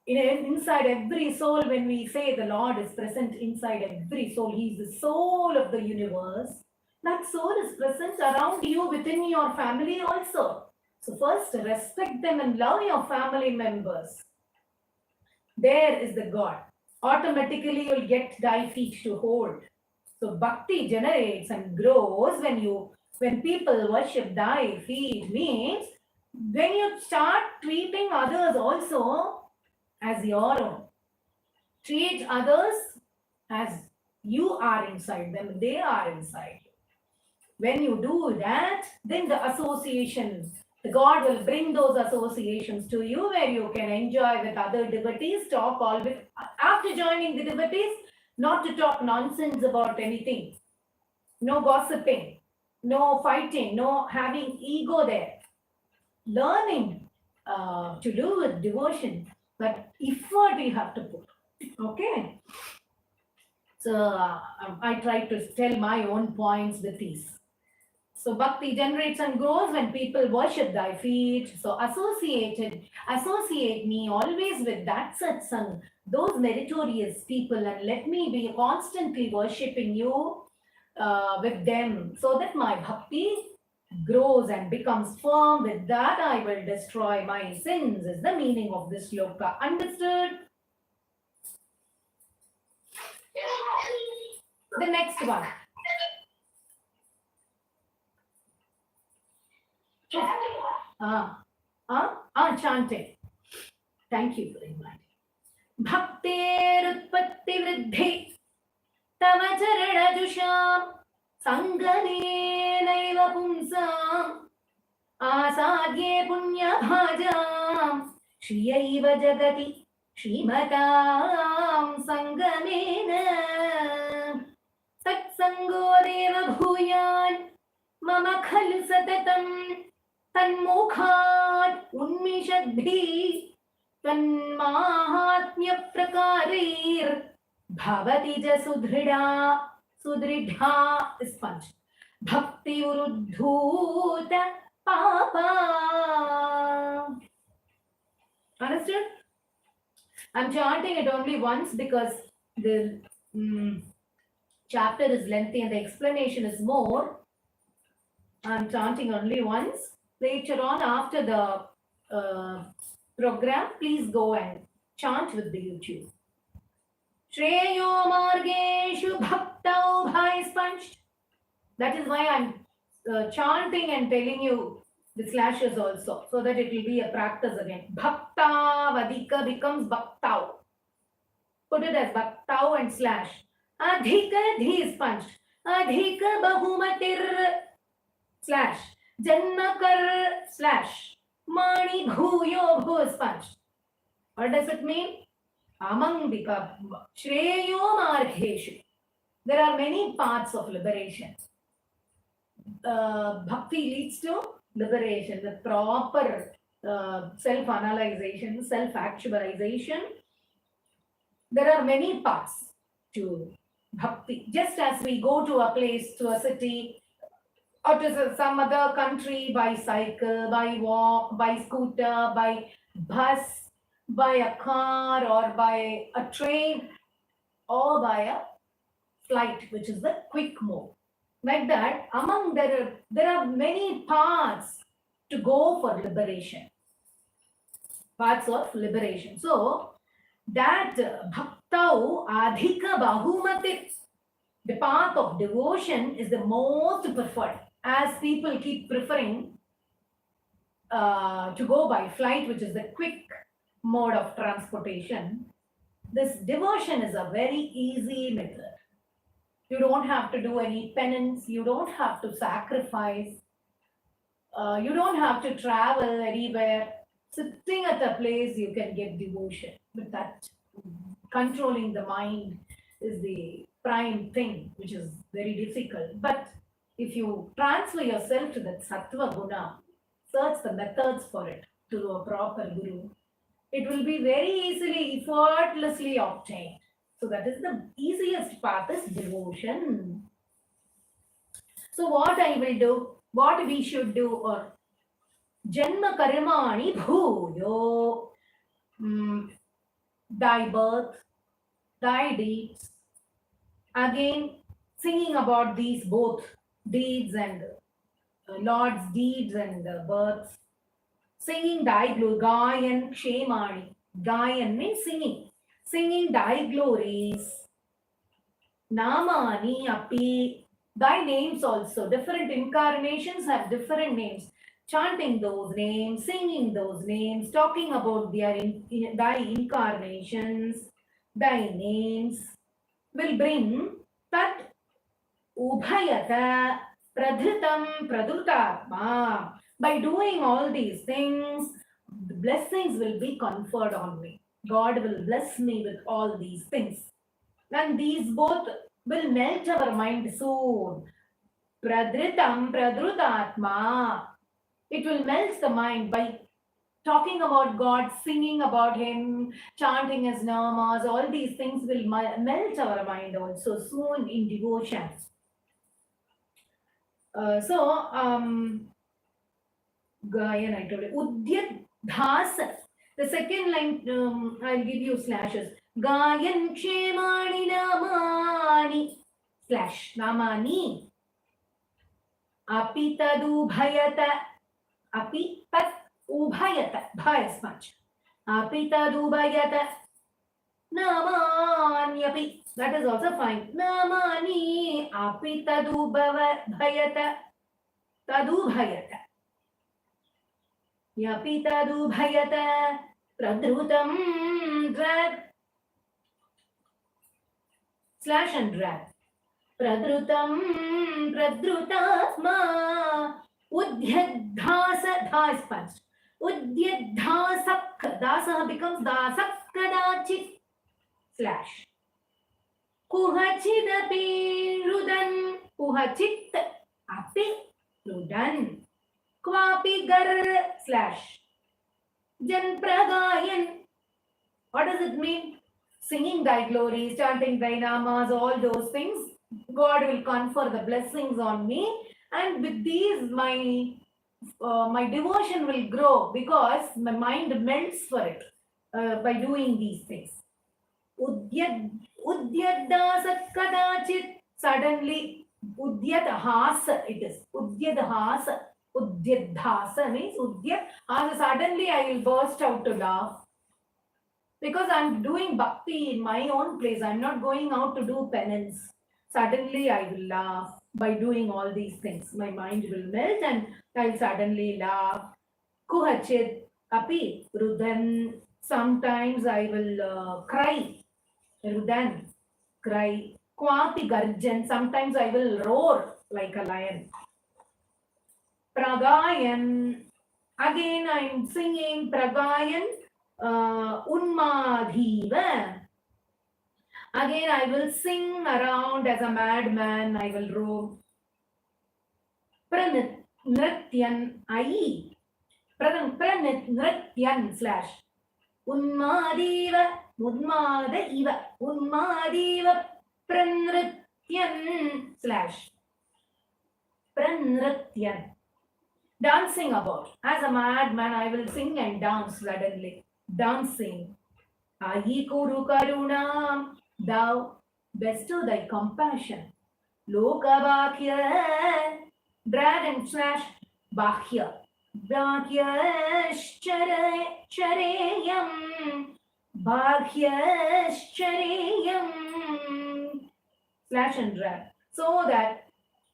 Inside every soul, when we say the Lord is present inside every soul, He is the soul of the universe. That soul is present around you, within your family also. So first, respect them and love your family members. There is the God. Automatically you'll get thy feet to hold. So bhakti generates and grows when people worship thy feet, means when you start treating others also as your own. Treat others as you are inside them, they are inside you. When you do that, then the association, the God will bring those associations to you where you can enjoy with other devotees, talk all with, after joining the devotees, not to talk nonsense about anything. No gossiping, no fighting, no having ego there. Learning to do with devotion, but effort we have to put. Okay. So I try to tell my own points with these. So bhakti generates and grows when people worship thy feet. So associate me always with that satsang, those meritorious people, and let me be constantly worshipping you with them, so that my bhakti grows and becomes firm. With that I will destroy my sins, is the meaning of this shloka. Understood? Yes, ma'am. The next one. Chanting. Thank you for reminding. Bhakterutpatti vriddhi tava charanajushaam sanganenaiva pumsam asadye punyabhajam shriyaiva jagati श्रीमतां संगमेन सत्संगो देव भूयान् मम खलु सततं तन्मुखात् उन्मिषद्भिः तन्माहात्म्यप्रकारैर्भवति च सुदृढा sponge भक्ति उरुद्धूत पापा. Understood? I'm chanting it only once because the chapter is lengthy and the explanation is more. I'm chanting only once. Later on, after the program, please go and chant with the YouTube. Shreyo margeshu bhaktau bhai sponged. That is why I'm chanting and telling you the slashes also, so that it will be a practice again. Bhakta vadika becomes bhaktau. Put it as bhaktau and slash. Adhika dhi sponged. Adhika bahumatir slash. Jannakar slash. Mani bhuyo bhu sponged. What does it mean? Among the Shreyo margheshu. There are many paths of liberation. Bhakti leads to liberation, the proper self-analyzation, self-actualization. There are many paths to bhakti. Just as we go to a place, to a city, or to some other country by cycle, by walk, by scooter, by bus, by a car, or by a train, or by a flight, which is the quick move. Like that, among there are many paths to go for liberation. Paths of liberation. So that bhaktau adhika bahumati, the path of devotion, is the most preferred. As people keep preferring to go by flight, which is the quick mode of transportation, this devotion is a very easy method. You don't have to do any penance. You don't have to sacrifice. You don't have to travel anywhere. Sitting at a place, you can get devotion. But that controlling the mind is the prime thing, which is very difficult. But if you transfer yourself to that sattva guna, search the methods for it to a proper guru, it will be very easily, effortlessly obtained. So that is the easiest path, is devotion. So what I will do, what we should do, or Janma karmani bhuyo, thy birth, thy deeds. Again, singing about these both deeds and Lord's deeds and births. Singing thy glory, Gayan Kshemani. Gayan means singing. Singing thy glories. Namani api. Thy names also. Different incarnations have different names. Chanting those names, singing those names, talking about thy incarnations, thy names, will bring tat ubhayata pradhritam pradhutatma. By doing all these things, the blessings will be conferred on me. God will bless me with all these things. And these both will melt our mind soon. Pradhritam pradhutatma. It will melt the mind by talking about God, singing about Him, chanting His namas. All these things will melt our mind also soon in devotion. Gayan, I told you. Udyadhasa. The second line, I'll give you slashes. Gayan Kshemani Namani. Slash. Namani. Api tadu bhayata. Api tat ubhayata. Bha is much. Api tadu bhayata. Namanyapi. That is also fine. Namani. Api tadu bhayata. Tadu bhayata. Yapi tadu bhayata. Pradrutam drag. Slash and drag. Pradrutam pradrutatma. Udyadhasa. Dha is punched. Udyadhasak. Dasa becomes dasak kadachit. Slash. Kuhachidapi rudan. Kuhachit api rudan. Kvapi gar slash. Jan pragayan. What does it mean? Singing thy glories, chanting thy namas, all those things. God will confer the blessings on me, and with these my devotion will grow because my mind melts for it by doing these things. Udyadhasa kadachit. Suddenly, udyadhasa it is. Udyadhasa. Udyadhasa means udyadhasa. Suddenly I will burst out to laugh. Because I'm doing bhakti in my own place. I'm not going out to do penance. Suddenly I will laugh by doing all these things. My mind will melt and I'll suddenly laugh. Kuhachit api rudan. Sometimes I will cry. Rudan, cry. Kwapi garjan. Sometimes I will roar like a lion. Pragayan. Again I'm singing Pragayan. Unmadhiva. Again, I will sing around as a madman. I will roam. Pranityan ai. Pranityan slash. Unmadiva. Unmada iva. Unmadiva. Pranrityan slash. Pranrityan. Dancing about. As a madman, I will sing and dance suddenly. Dancing. Ayi kuru karunam. Thou bestow thy compassion. Lokabhakya. Drag and slash. Bhakya. Bhakya-chareyam. Bhakya-chareyam. Slash and drag. So that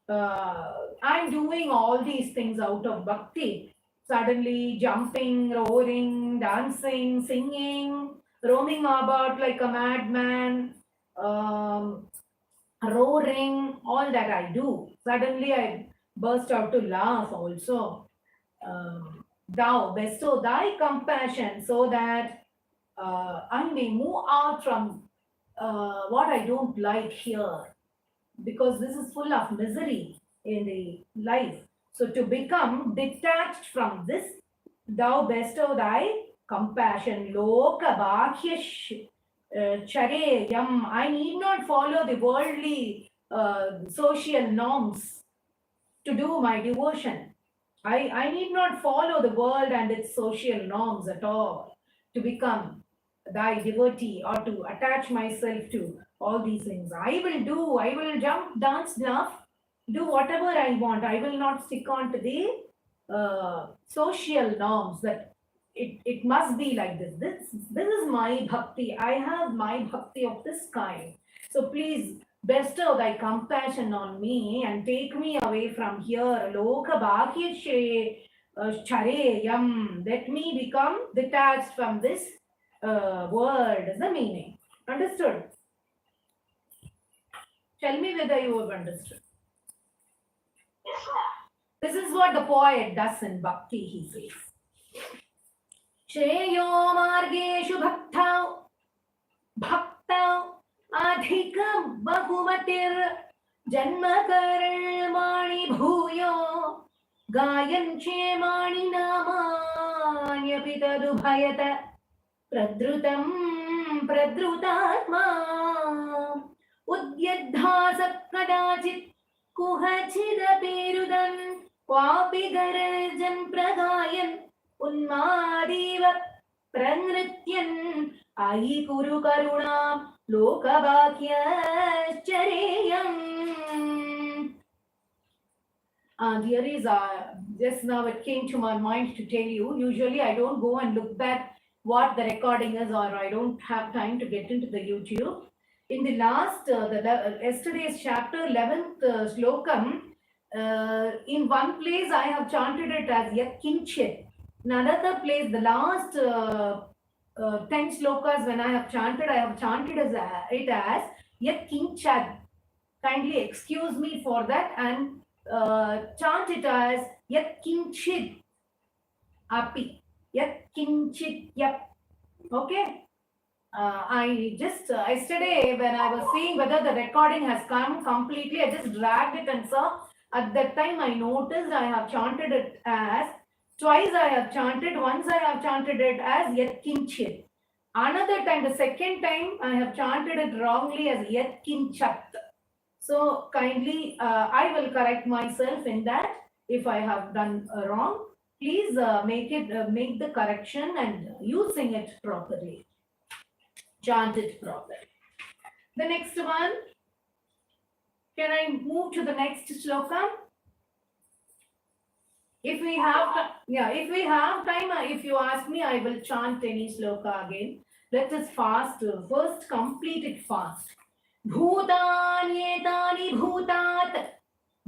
I'm doing all these things out of bhakti. Suddenly jumping, roaring, dancing, singing, roaming about like a madman, roaring, all that I do. Suddenly I burst out to laugh also. Thou bestow thy compassion so that I may move out from what I don't like here, because this is full of misery in the life. So to become detached from this, thou bestow thy compassion. Lokabhakya chareyam. I need not follow the worldly social norms to do my devotion. I need not follow the world and its social norms at all to become thy devotee or to attach myself to all these things. I will jump, dance, laugh, do whatever I want. I will not stick on to the social norms that it must be like this. This is my bhakti. I have my bhakti of this kind. So please bestow thy compassion on me and take me away from here. Lokabhakya chareyam. Let me become detached from this word is the meaning. Understood? Tell me whether you have understood. Yes, ma'am. This is what the poet does in bhakti, he says. Shreyo margeshu bhaktau adhika bahumatir janma karmani bhuyo gayan chemani namanya pitadu bhayata pradrutam pradrutatma udyadhasa kadachit कुहचिदपेरुदन् क्वापि गरजन् प्रगायन् उन्मादीव प्रनृत्यन् अयि कुरु करुणां लोकवाक्यश्चरेयम्. Here is just now it came to my mind to tell you. Usually I don't go and look back what the recording is, or I don't have time to get into the YouTube. In the last, yesterday's chapter 11th slokam, in one place I have chanted it as yat kinchit. In another place, the last 10 slokas when I have chanted it as yat kinchad. Kindly excuse me for that and chant it as yat kinchit api, yat kinchit yap. Okay. I just yesterday when I was seeing whether the recording has come completely, I just dragged it and saw. At that time I noticed I have chanted it as twice. I have chanted once. I have chanted it as yat kinchit. Another time, the second time, I have chanted it wrongly as yat kinchat. So kindly, I will correct myself in that if I have done wrong. Please make the correction and you sing it properly. Chant it properly. The next one. Can I move to the next shloka? If we have time, if you ask me, I will chant any shloka again. Let us fast. First, complete it fast. Bhutanyetani bhutat.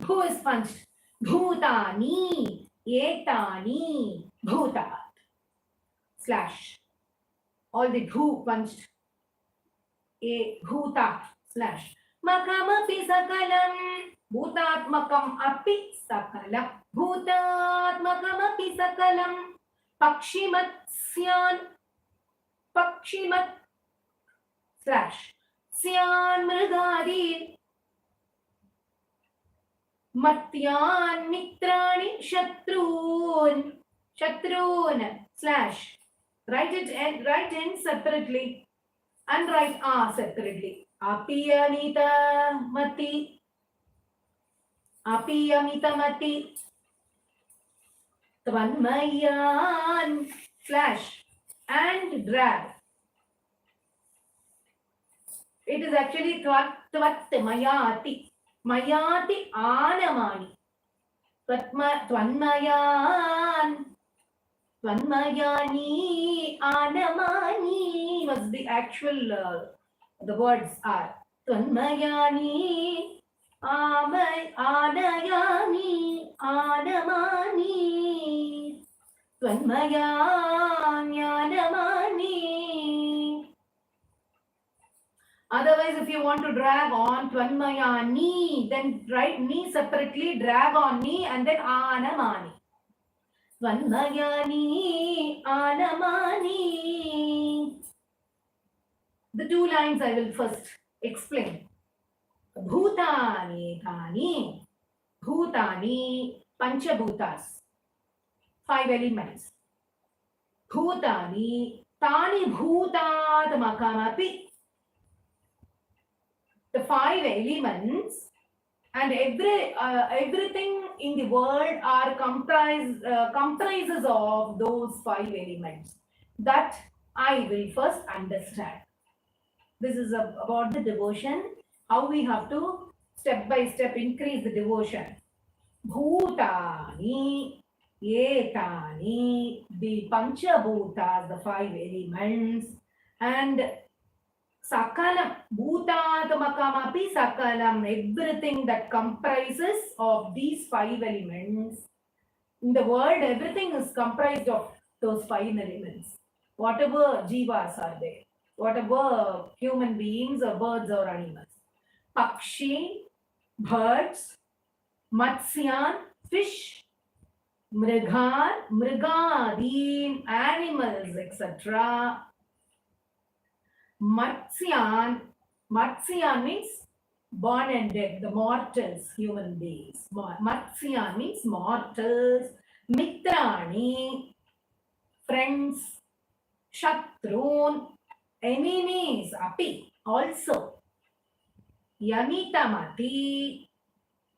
Bhu is punched. Bhutani etani bhutat. Slash. All the bhu punched. A bhutat slash. Makamapi sakalam. Bhutatmakam api sakalam. Bhutatmakamapi sakalam. Pakshimatsyan. Pakshimat slash. Syan mrigadi. Matyan mitrani shatrun. Shatrun slash. Write in separately and write separately. Apiyanita mati. Apiyamita mati. Tvanmayan slash and drag. It is actually tvat mayati. Mayati anamani. Tvanmayan. Tvanmayani anamani was the actual, the words are. Tvanmayani anayani anamani. Tvanmayani anamani. Otherwise, if you want to drag on Tvanmayani, then write ni separately, drag on ni and then anamani. Tvanmayani anamani. The two lines I will first explain. Bhutani thani. Bhutani panchabhutas. 5 elements. Bhutani tani bhutat makamapi. The 5 elements and everything in the world are comprises of those 5 elements. That I will first understand. This is about the devotion, how we have to step by step increase the devotion. Bhutani, etani, the panchabhutas, the 5 elements, and Sakalam, bhutaatmakamapi sakalam, everything that comprises of these 5 elements. In the world, everything is comprised of those 5 elements. Whatever jivas are there, whatever human beings or birds or animals. Pakshi, birds, matsyan, fish, mrigan, mrigadin, animals, etc. Matsyan means born and dead, the mortals, human beings. Matsyan means mortals. Mitrani, friends. Shatrun, enemies. Api, also. Yamitamati,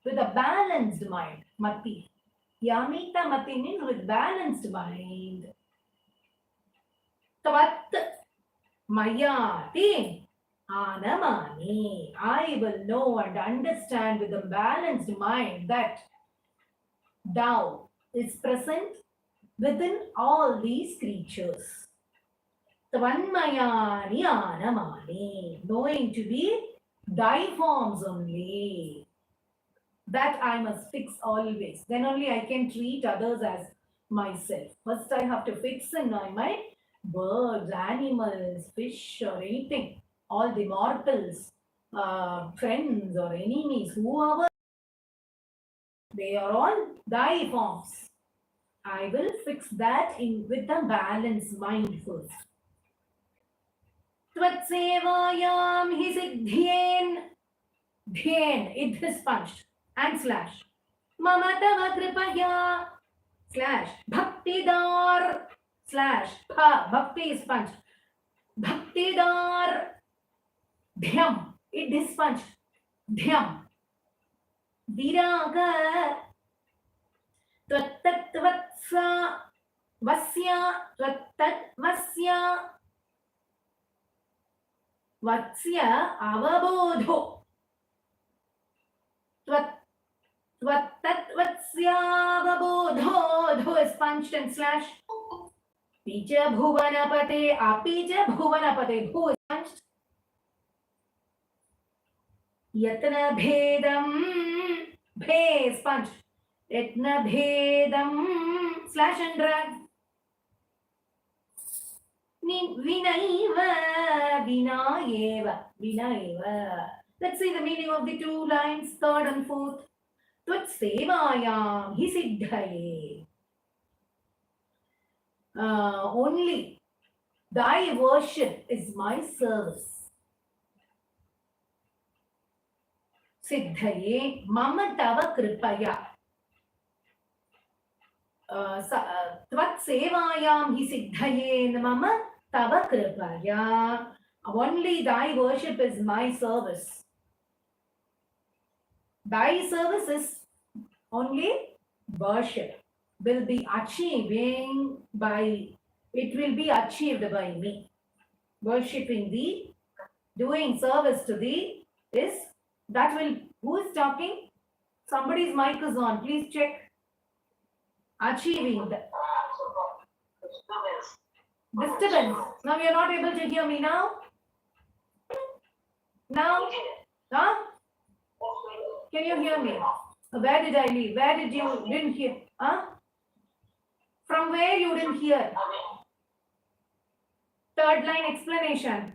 with a balanced mind. Mati. Yamita Mati means with balanced mind. Tavat Mayati Anamani. I will know and understand with a balanced mind that Tao is present within all these creatures. Tvanmayani Anamani. Knowing to be thy forms only. That I must fix always. Then only I can treat others as myself. First I have to fix in my mind birds, animals, fish or anything. All the mortals, friends or enemies, whoever, they are all thy forms. I will fix that in with a balanced mind first. Tvatsevayam hi siddhyen. Dhyen, it is punched and slash. Mama tava kripaya slash. Bhaktidar slash. Bha, bhakti is punched. Bhaktidar dhyam, it is punched. Dhyam. Viraga tvattatvatsa vasya tvattatvatya vatsya avabodho. Tvattatvatsya dho is punched and slash. Picha bhuvanapate, apicha bhuvanapate, bhu is punched. Yatna bhedam, bhe is punched. Yatna bhedam, slash and drag. Vinaiva, vinayeva, vinayeva. Let's see the meaning of the two lines, third and fourth. Tvatsevayam hi siddhaye. Only thy worship is my service. Siddhaye mama tava kripaya. Tvatsevayam hi siddhaye mama tava kripaya. Only thy worship is my service. Thy service is only worship. Will be achieving by, it will be achieved by me. Worshipping thee, doing service to thee is, that will, who is talking? Somebody's mic is on, please check. Achieving the disturbance. Now you are not able to hear me now? Now? Huh? Can you hear me? Where did I leave? Where did you didn't hear? Huh? From where you didn't hear? Third line explanation.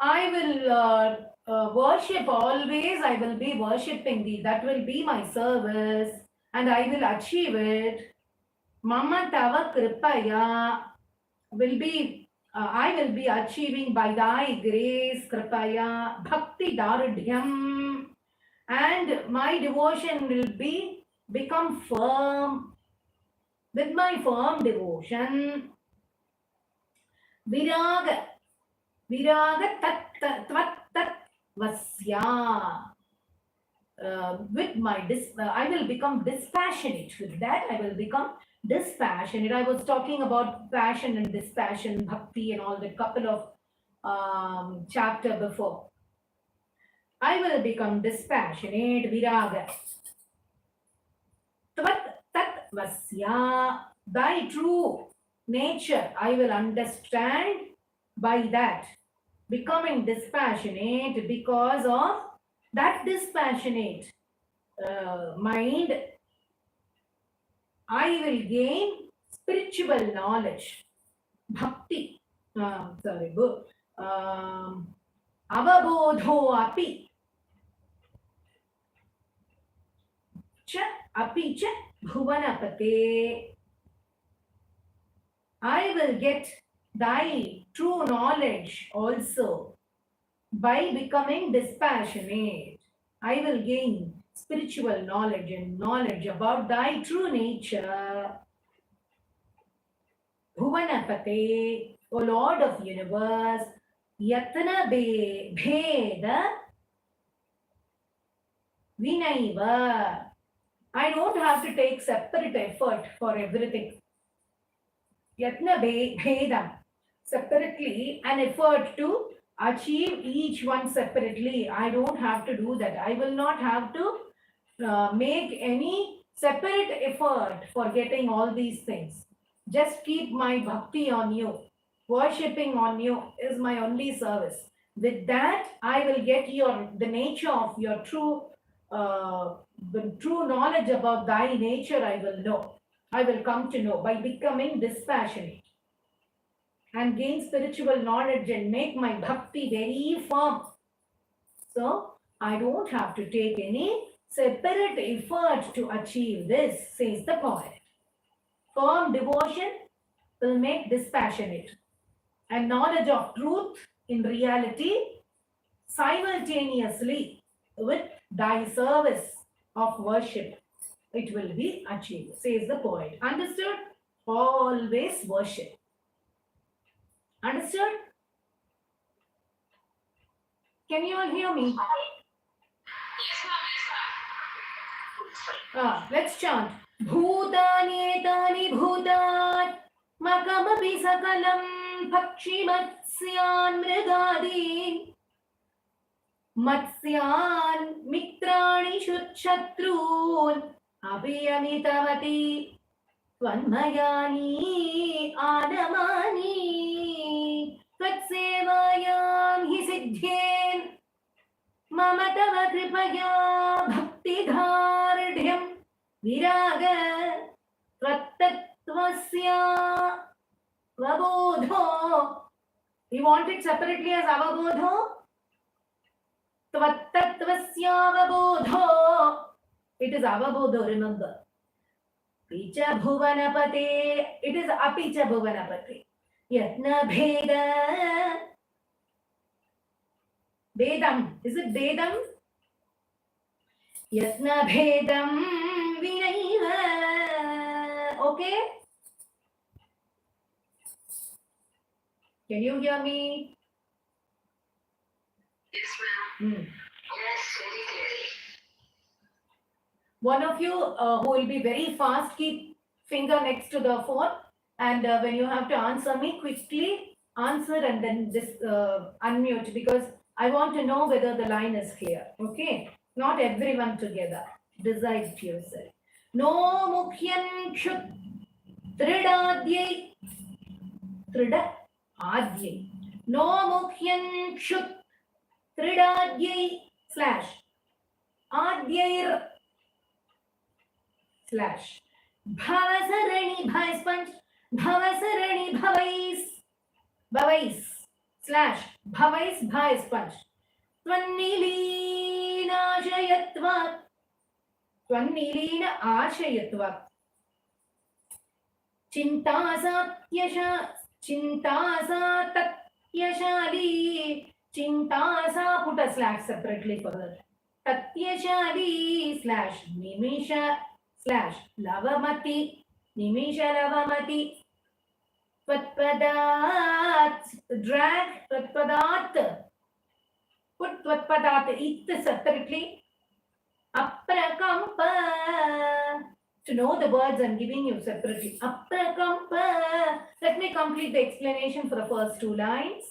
I will worship always. I will be worshipping thee. That will be my service, and I will achieve it. Mama tava kripaya will be. I will be achieving by thy grace, kripaya, bhakti darudyam, and my devotion will become firm. With my firm devotion, viraga tat vasya. With my I will become dispassionate. With that, I will become dispassionate. I was talking about passion and dispassion, bhakti, and all the couple of chapter before. I will become dispassionate, viraga. Tat vasya, thy true nature, I will understand by that. Becoming dispassionate because of that dispassionate mind, I will gain spiritual knowledge. Bhakti. Avabodho api. Api cha bhuvanapate. I will get thy true knowledge also by becoming dispassionate. I will gain spiritual knowledge and knowledge about thy true nature. Bhuvanapate, O Lord of universe, yatna bheda Vinaiva. I don't have to take separate effort for everything. Yatna bhedam. Separately, an effort to achieve each one separately. I don't have to do that. I will not have to make any separate effort for getting all these things. Just keep my bhakti on you. Worshipping on you is my only service. With that, I will get the nature of your the true knowledge about thy nature. I will know. I will come to know by becoming dispassionate and gain spiritual knowledge and make my bhakti very firm. So I don't have to take any separate effort to achieve this, says the poet. Firm devotion will make dispassionate, and knowledge of truth in reality simultaneously with thy service of worship, it will be achieved, says the poet. Understood? Always worship. Understood? Can you all hear me? Let's chant. Bhutani etani bhutat makamapi sakalam pakshimatsyan mridadi matsyan mitrani shutshatrun apiyamitavati tvanmayani anamani tvatsevayam hi siddhen mama tava kripaya bhaktidhardhyam viraga tvattattvasya avabodho. We want it separately as avabodho. Tvattattvasya avabodho. It is avabodho, remember. Picha bhuvanapate. It is apicha bhuvanapate. Yatna bheda. Vedam. Is it Vedam? Yatna bhedam vinaiva. Okay? Can you hear me? Yes, ma'am. Yes, very clearly. One of you who will be very fast, keep finger next to the phone, and when you have to answer me, quickly answer and then just unmute, because I want to know whether the line is clear. Okay? Not everyone together. Decide to yourself. No mukhyan kshut tridadyai. Trida adyai. No mukhyan kshut tridadyai slash adyair slash bhavasarani bhaispanch bhavasarani bhavais slash bhavais bhaispanch Tvannilina ashayatvat. Tvannilina ashayatvat. Chintasa tatyashali. Chintasa, put a slash separately for that. Tatyashali slash nimisha slash lavamati. Nimisha lavamati. Tvatpadat. Drag. Tvatpadat. Put tvatpadat it separately. Aprakampa. To know the words I'm giving you separately. Aprakampa. Let me complete the explanation for the first two lines.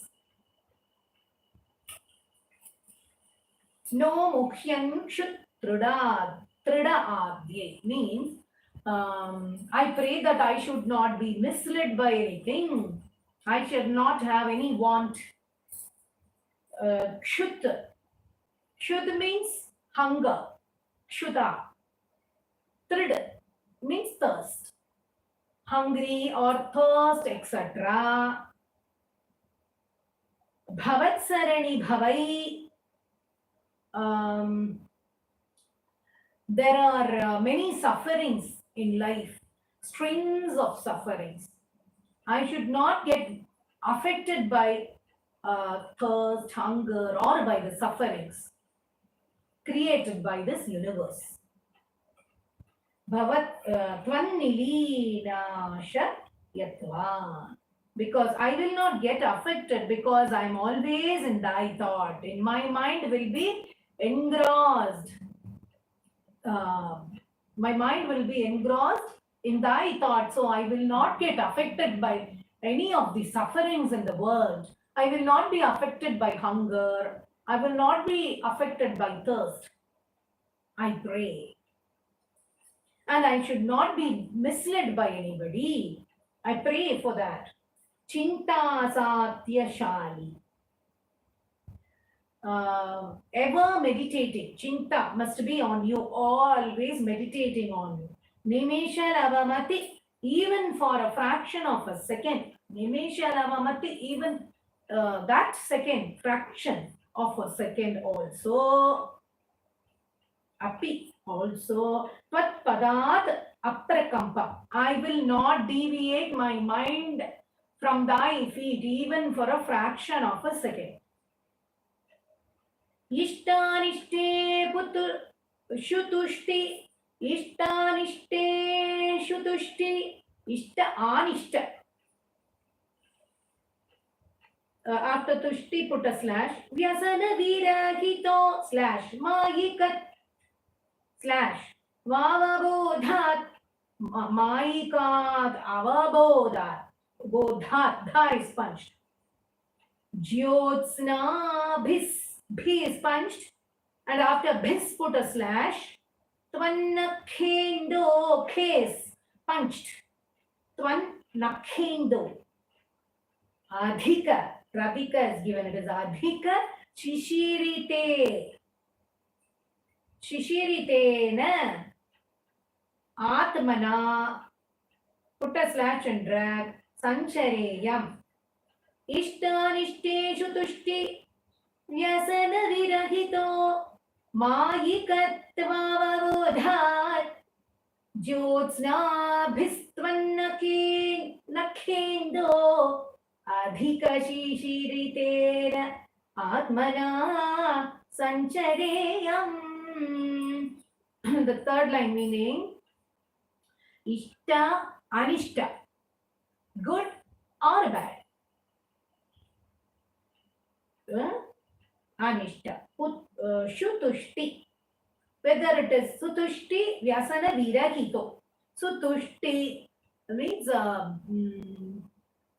No mukhyan kshut trida adye means I pray that I should not be misled by anything. I should not have any want. Kshut. Kshut means hunger. Kshuta. Trid means thirst. Hungry or thirst, etc. Bhavatsarani bhavai. There are many sufferings in life. Strings of sufferings. I should not get affected by thirst, hunger, or by the sufferings created by this universe. Bhavat Tvannilina Yatva. Because I will not get affected because I am always in thy thought. In my mind will be engrossed my mind will be engrossed in thy thoughts, so I will not get affected by any of the sufferings in the world. I will not be affected by hunger. I will not be affected by thirst. I pray. And I should not be misled by anybody. I pray for that. Chinta satya shali. Ever meditating. Chinta must be on you, always meditating on you. Nimesha lavamati, even for a fraction of a second. Nimesha lavamati, even that second, fraction of a second also. Api, also. Tvat padat aprakampa. I will not deviate my mind from thy feet, even for a fraction of a second. Ishtanishte putu shutushti. Ishtanishte shutushti. Ishta anishta. After tushti put a slash. Vyasana virahito slash mayikat slash vavabodhat mayikat avabodhat. Bodhat, dha is punched. Jyotsna bhis, bhi is punched, and after bhis put a slash. Twan nakhendo, case punched. Twan nakhendo. Adhika, Radhika is given, it is Adhika Shishirite. Shishirite na Atmana, put a slash and drag. Sanchareyam. Ishtanishte tushti vyasana virahito mayikatvavabodhat jyotsna bhistvan nakhendo adhika shishirite atmana sanchareyam. The third line meaning ishta anishta, good or bad. Anishta. Shutushti. Whether it is sutushti, vyasana virahito. Sutushti means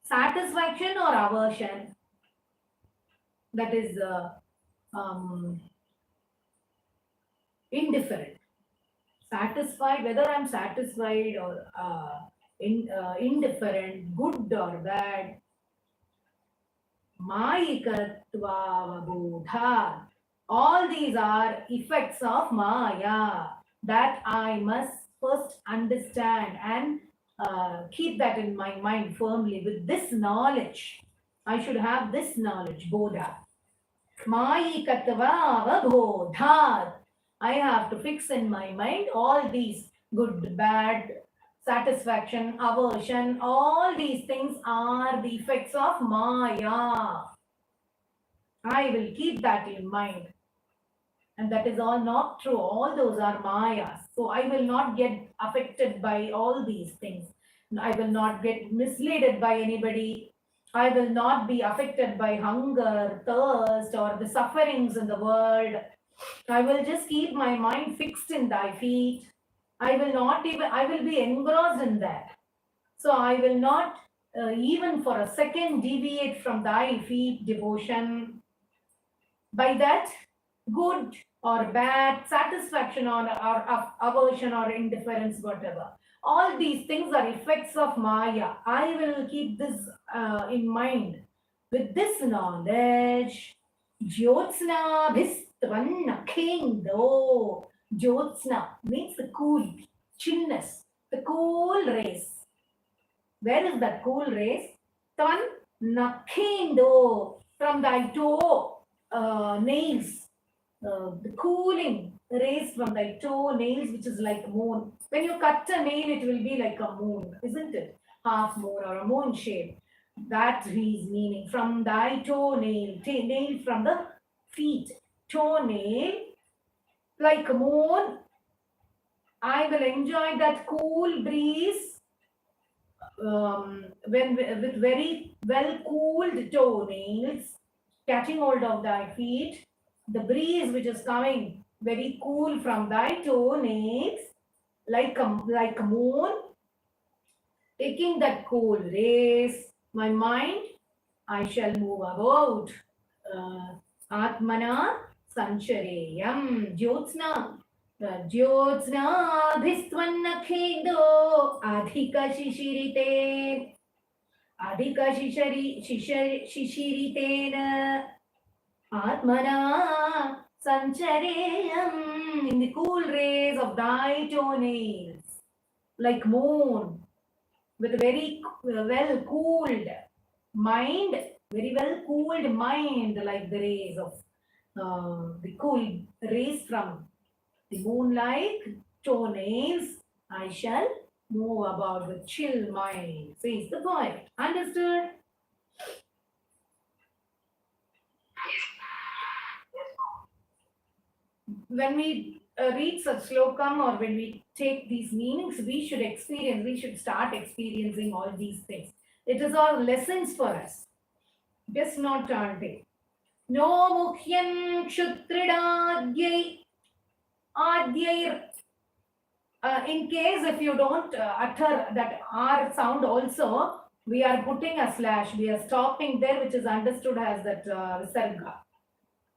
satisfaction or aversion. That is indifferent. Satisfied, whether I'm satisfied or indifferent, good or bad. Mayikatvavabodha. All these are effects of Maya that I must first understand and keep that in my mind firmly with this knowledge. I should have this knowledge, Bodha. Mayikatvavabodha. I have to fix in my mind all these good, bad, satisfaction, aversion, all these things are the effects of Maya. I will keep that in mind. And that is all not true. All those are Mayas. So I will not get affected by all these things. I will not get misled by anybody. I will not be affected by hunger, thirst, or the sufferings in the world. I will just keep my mind fixed in thy feet. I will be engrossed in that. So I will not even for a second deviate from thy feet devotion. By that, good or bad, satisfaction or aversion or indifference, whatever. All these things are effects of Maya. I will keep this in mind. With this knowledge, Jyotsna bhistvan nakhendo. Jyotsna means the cool, chillness, the cool rays. Where is that cool rays? Tvan nakhendo, from thy toe nails. The cooling rays from thy toe nails, which is like moon. When you cut a nail, it will be like a moon, isn't it? Half moon or a moon shape. That is meaning. From thy toe nail, nail from the feet, toe nail, like a moon. I will enjoy that cool breeze when with very well cooled toe nails, catching hold of thy feet. The breeze which is coming very cool from thy toenails, like a moon, taking that cool rays, my mind, I shall move about. Atmana Sanchareyam. Jyotsna. Jyotsna Bhistvannakhendo Adhika Shishirite. Adhika Shishiritena Atmana Sanchareyam. In the cool rays of thy toenails, like moon, with a very well cooled mind, very well cooled mind, like the rays of the cool rays from the moonlight toenails, I shall move about with chill mind, says the poet. Understood? When we read such slokam, or when we take these meanings, we should start experiencing all these things. It is all lessons for us, just not chanting. No mukhyam kshutridadyai adyair. In case if you don't utter that R sound also, we are putting a slash. We are stopping there, which is understood as that visarga.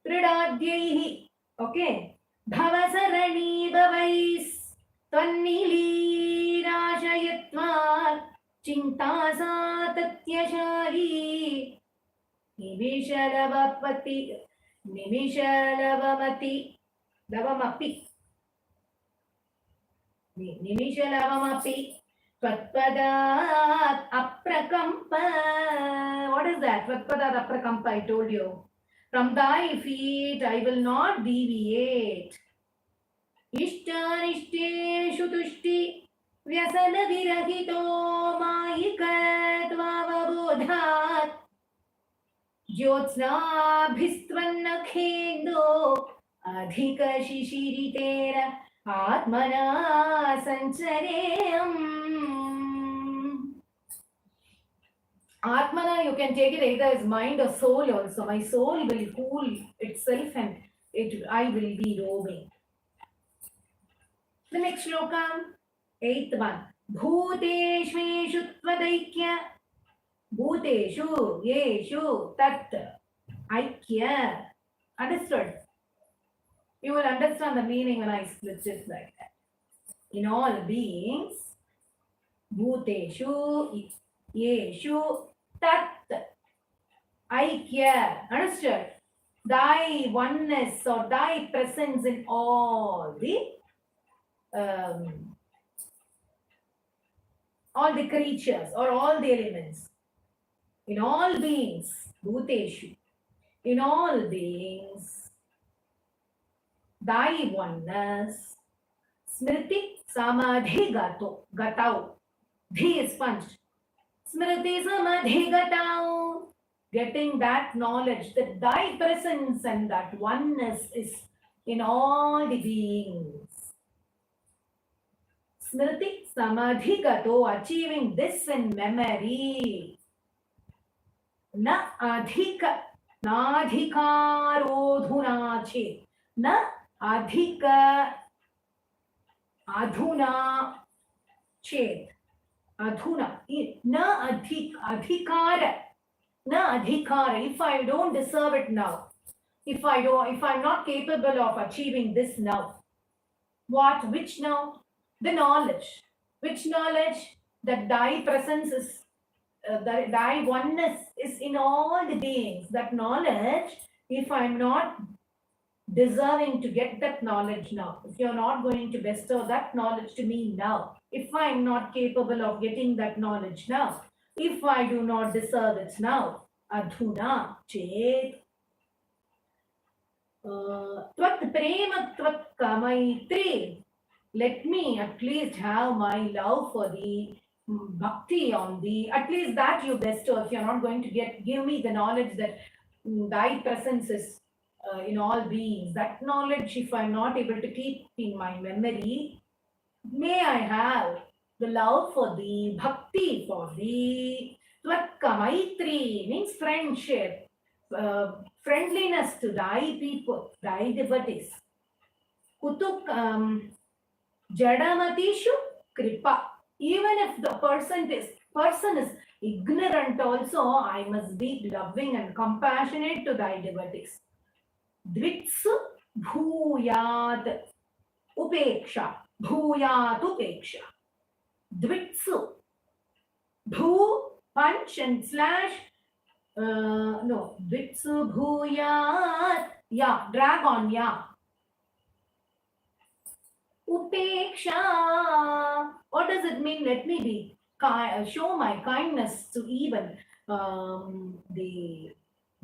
Tridadyaihi. Okay. Bhavasarani bhavais tvannili rashayatva chintasa tatyashali nimishalavapati nimishalavamati lavamapi nimishalavamapi tvatpadat aprakampa. What is that? Tvatpadat aprakampa, I told you. From thy feet I will not deviate. Ishtanishteshu tushti vyasana virahito mayikatvavabodhat jyotsna bhistvannakhendo adhika shishiritera atmana sanchareyam. Atmana, you can take it either as mind or soul also. My soul will cool itself and I will be roaming. The next shloka, 8th one. Bhuteshveshu tvadaikya. Bhuteshu, yeshu, tat, aikya. Understood? You will understand the meaning when I split it like that. In all beings, Bhuteshu, yeshu, tat, aikya. Understood? Thy oneness or thy presence in all the creatures or all the elements, in all beings, bhuteshu, in all beings, thy oneness, smriti samadhi gatau, dhi is punched, smriti samadhi gatau, getting that knowledge that thy presence and that oneness is in all the beings. Smriti samadhi gato, achieving this in memory. Na adhika, na adhikarodhuna chet, na adhika, adhuna chet, adhuna, na adhikara, na adhikara. If I don't deserve it now, if I'm not capable of achieving this now, what? Which now? The knowledge. Which knowledge? That thy presence is, thy oneness is in all the beings. That knowledge, if I'm not deserving to get that knowledge now, if you're not going to bestow that knowledge to me now, if I'm not capable of getting that knowledge now, if I do not deserve it now, adhuna chet, tvat prema tvat kamaitri, let me at least have my love for thee, bhakti on thee, at least that you bestow. If you're not going to give me the knowledge that thy presence is in all beings, that knowledge, if I'm not able to keep in my memory, may I have the love for thee, bhakti for thee. Tvatka maitri means friendship, friendliness to thy people, thy devotees. Jadamatishu kripa. Even if the person is ignorant also, I must be loving and compassionate to thy devotees. Dvitsu bhuyad upeksha. Bhuyat upeksha. Dvitsu. Bhu, punch and slash. No. Dvitsu bhuyat. Ya, drag on ya. Upeksha. What does it mean? Let me be show my kindness to even the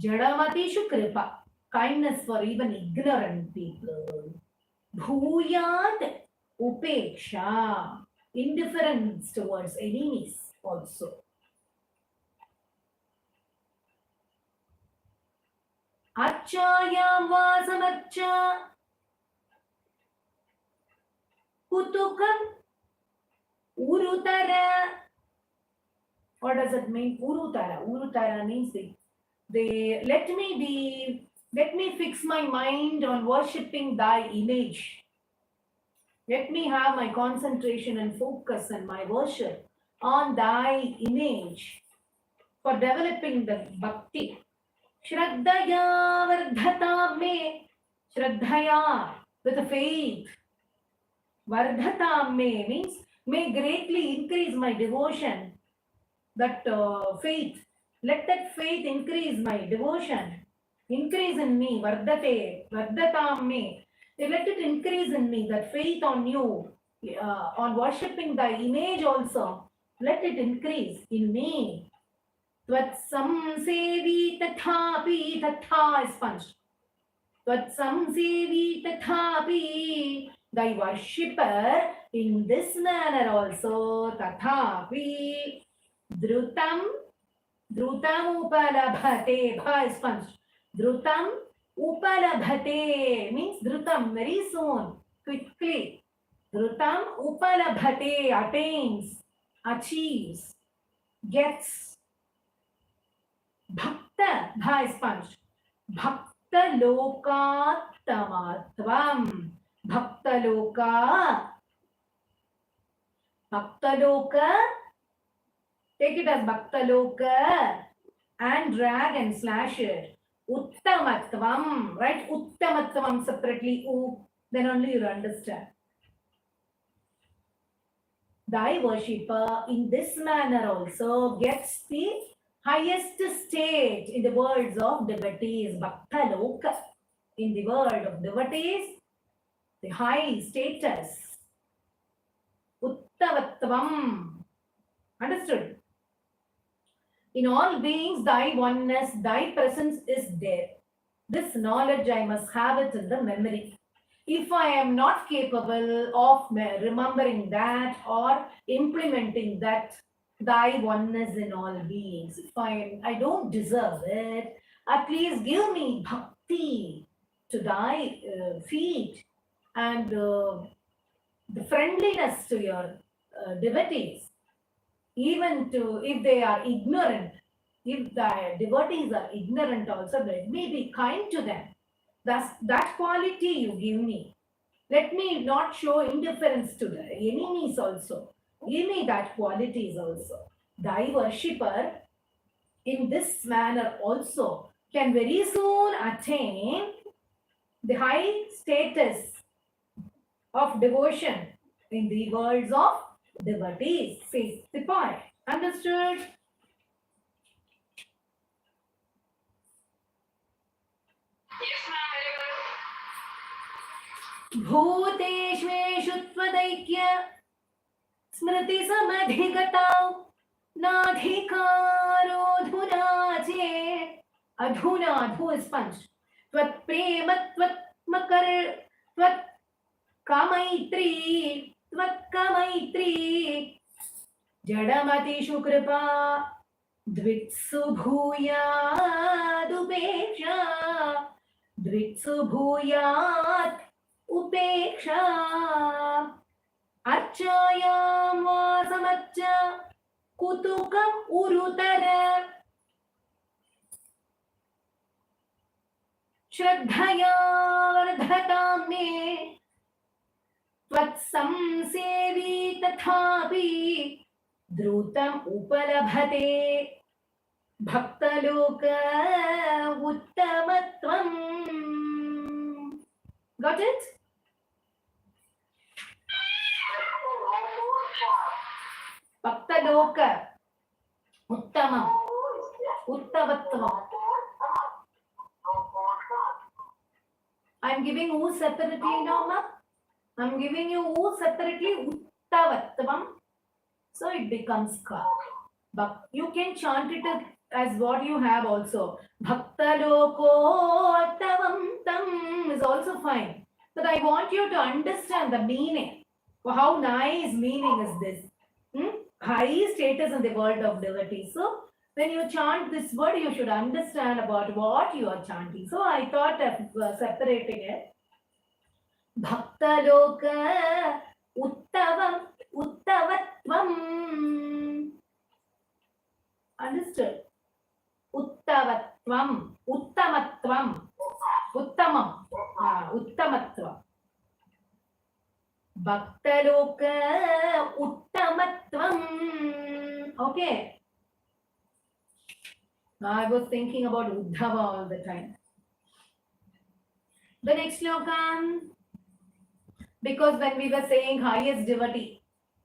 Jadamatishu kripa. Kindness for even ignorant people. Bhuyat upeksha. Indifference towards enemies also. Archayam vasamarcha. Kutukam urutara. What does it mean? Urutara. Urutara means they let me fix my mind on worshipping thy image. Let me have my concentration and focus and my worship on thy image for developing the bhakti. Shraddhaya vardhata me. Shraddhaya, with a faith. Vardhata me means may greatly increase my devotion. That faith, let that faith increase my devotion. Increase in me, vardhate, vardhatam me. Let it increase in me, that faith on you, on worshipping thy image also. Let it increase in me. Tvatsam sevi tathapi, tatha is punched. Tvatsam sevi tathapi, thy worshipper in this manner also, tathapi. Dhrutam upalabhate. Bha is punched. Dhrutam upalabhate means dhrutam, very soon, quickly. Dhrutam upalabhate, attains, achieves, gets. Bhakta, bha is punched. Bhakta lokattamatvam. Bhakta loka. Take it as Bhaktaloka and drag and slash it. Uttamatvam, right? Uttamatvam separately, then only you'll understand. Thy worshipper in this manner also gets the highest state in the worlds of devotees. Bhaktaloka, in the world of devotees, the high status. Uttamatvam. Understood? In all beings, thy oneness, thy presence is there. This knowledge, I must have it in the memory. If I am not capable of remembering that or implementing that, thy oneness in all beings, if I don't deserve it, at least give me bhakti to thy feet and the friendliness to your devotees. Even to, if they are ignorant, if the devotees are ignorant also, let me be kind to them. That quality you give me. Let me not show indifference to the enemies also. Give me that qualities also. Thy worshipper in this manner also can very soon attain the high status of devotion in the worlds of devotees, says the point. Understood? Yes, ma'am, very well. Bhuteshveshu tvadaikya smriti samadhigatau nadhikaro dhuna che. Adhuna, adhu is punched. Tvat prema tvat makar tvat kamaitri Jadamatishu kripa dvitsu bhuyad upeksha. Dvitsu bhuyat upeksha. Archayam vasamarcha kutukam urutara. Shraddhaya vardhatam me. त्वत्संसेवी तथापि द्रुतम् उपलभते भक्तलोक उत्तमत्वम्. Got it? Bhaktaloka uttamam uttavatvam. I'm giving you separately now, ma. I'm giving you separately uttavatvam. So it becomes ka. But you can chant it as what you have also. Bhaktaloko uttavam tam is also fine. But I want you to understand the meaning. How nice meaning is this? High status in the world of devotees. So when you chant this word, you should understand about what you are chanting. So I thought of separating it. Bhaktaloka uttavatvam. Understood? Uttavatvam. Uttamatvam. Uttamam. Uttamatvam. Bhaktaloka uttamatvam. Okay. Now I was thinking about Uddhava all the time. The next sloka. Because when we were saying highest devotee,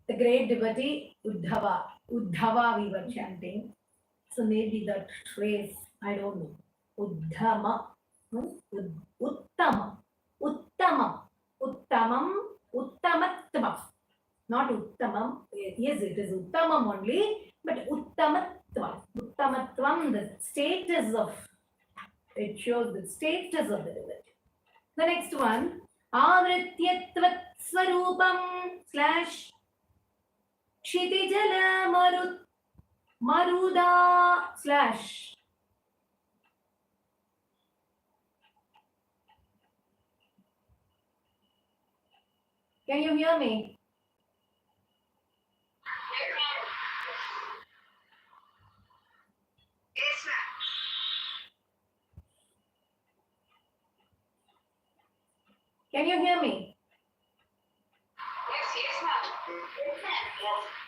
the great devotee, Uddhava. Uddhava we were chanting. So maybe that phrase, I don't know. Uddhama. Uttama. Uttamam. Uttamam. Uttamatvam. Not Uttamam. Yes, it is Uttamam only, but Uttamatvam. Uttamatvam, the status of, it shows the status of the devotee. The next one, Avrityatvat Swarupam / Kshitijala Maruda / Can you hear me? Yes, ma'am. Can you hear me? Yes, ma'am.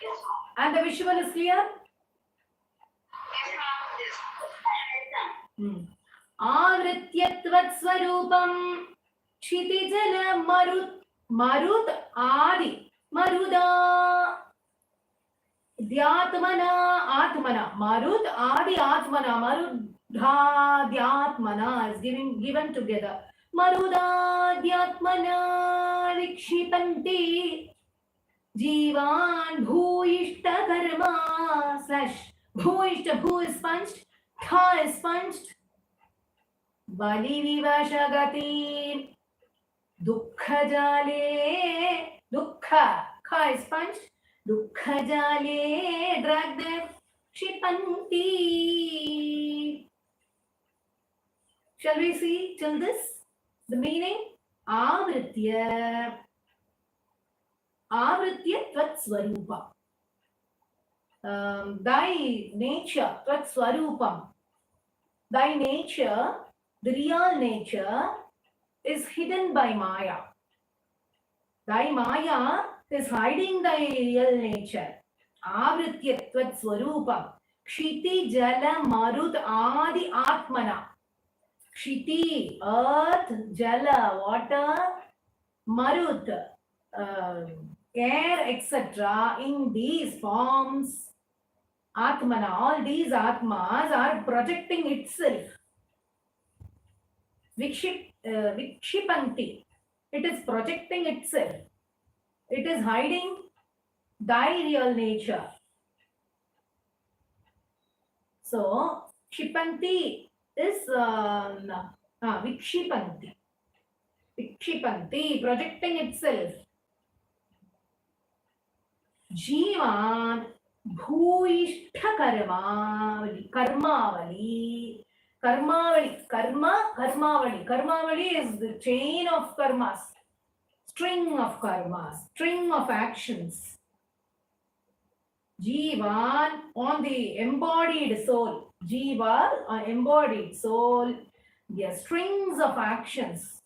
Yes, ma'am. And the visual is clear? Yes, ma'am. Avrityatvat Swarupam Kshitijala Marud Adi Maruda Atmana Marud Adi Atmana Marudha is given together. Maruda Atmana Vikshitanti Jivan Bhuishta Karma / Bhuishta, Bhu is punched, Tha is punched, Bali Vivashagati Dukkha Jale, Dukkha, Kha is punched, Dukkha Jale, drag them, Shipanti. Shall we see till this? The meaning? Avritya Tvat Swarupa. Thy nature, Tvat Swarupam. Thy nature, the real nature, is hidden by Maya. Thy Maya is hiding thy real nature. Avritya Tvat Swarupam. Kshiti Jala Marud Adi Atmana. Kshiti, earth, Jala, water, Marut, air, etc. In these forms, Atmana, all these Atmas are projecting itself. Vikshipanti, it is projecting itself. It is hiding thy real nature. So, Kshipanti is Vikshipanti. Vikshipanti, projecting itself. Jivan Bhuishta Karmavali. Karmavali is the chain of karmas, string of karmas, string of actions. Jivan on the embodied soul. Jiva, embodied soul, the strings of actions.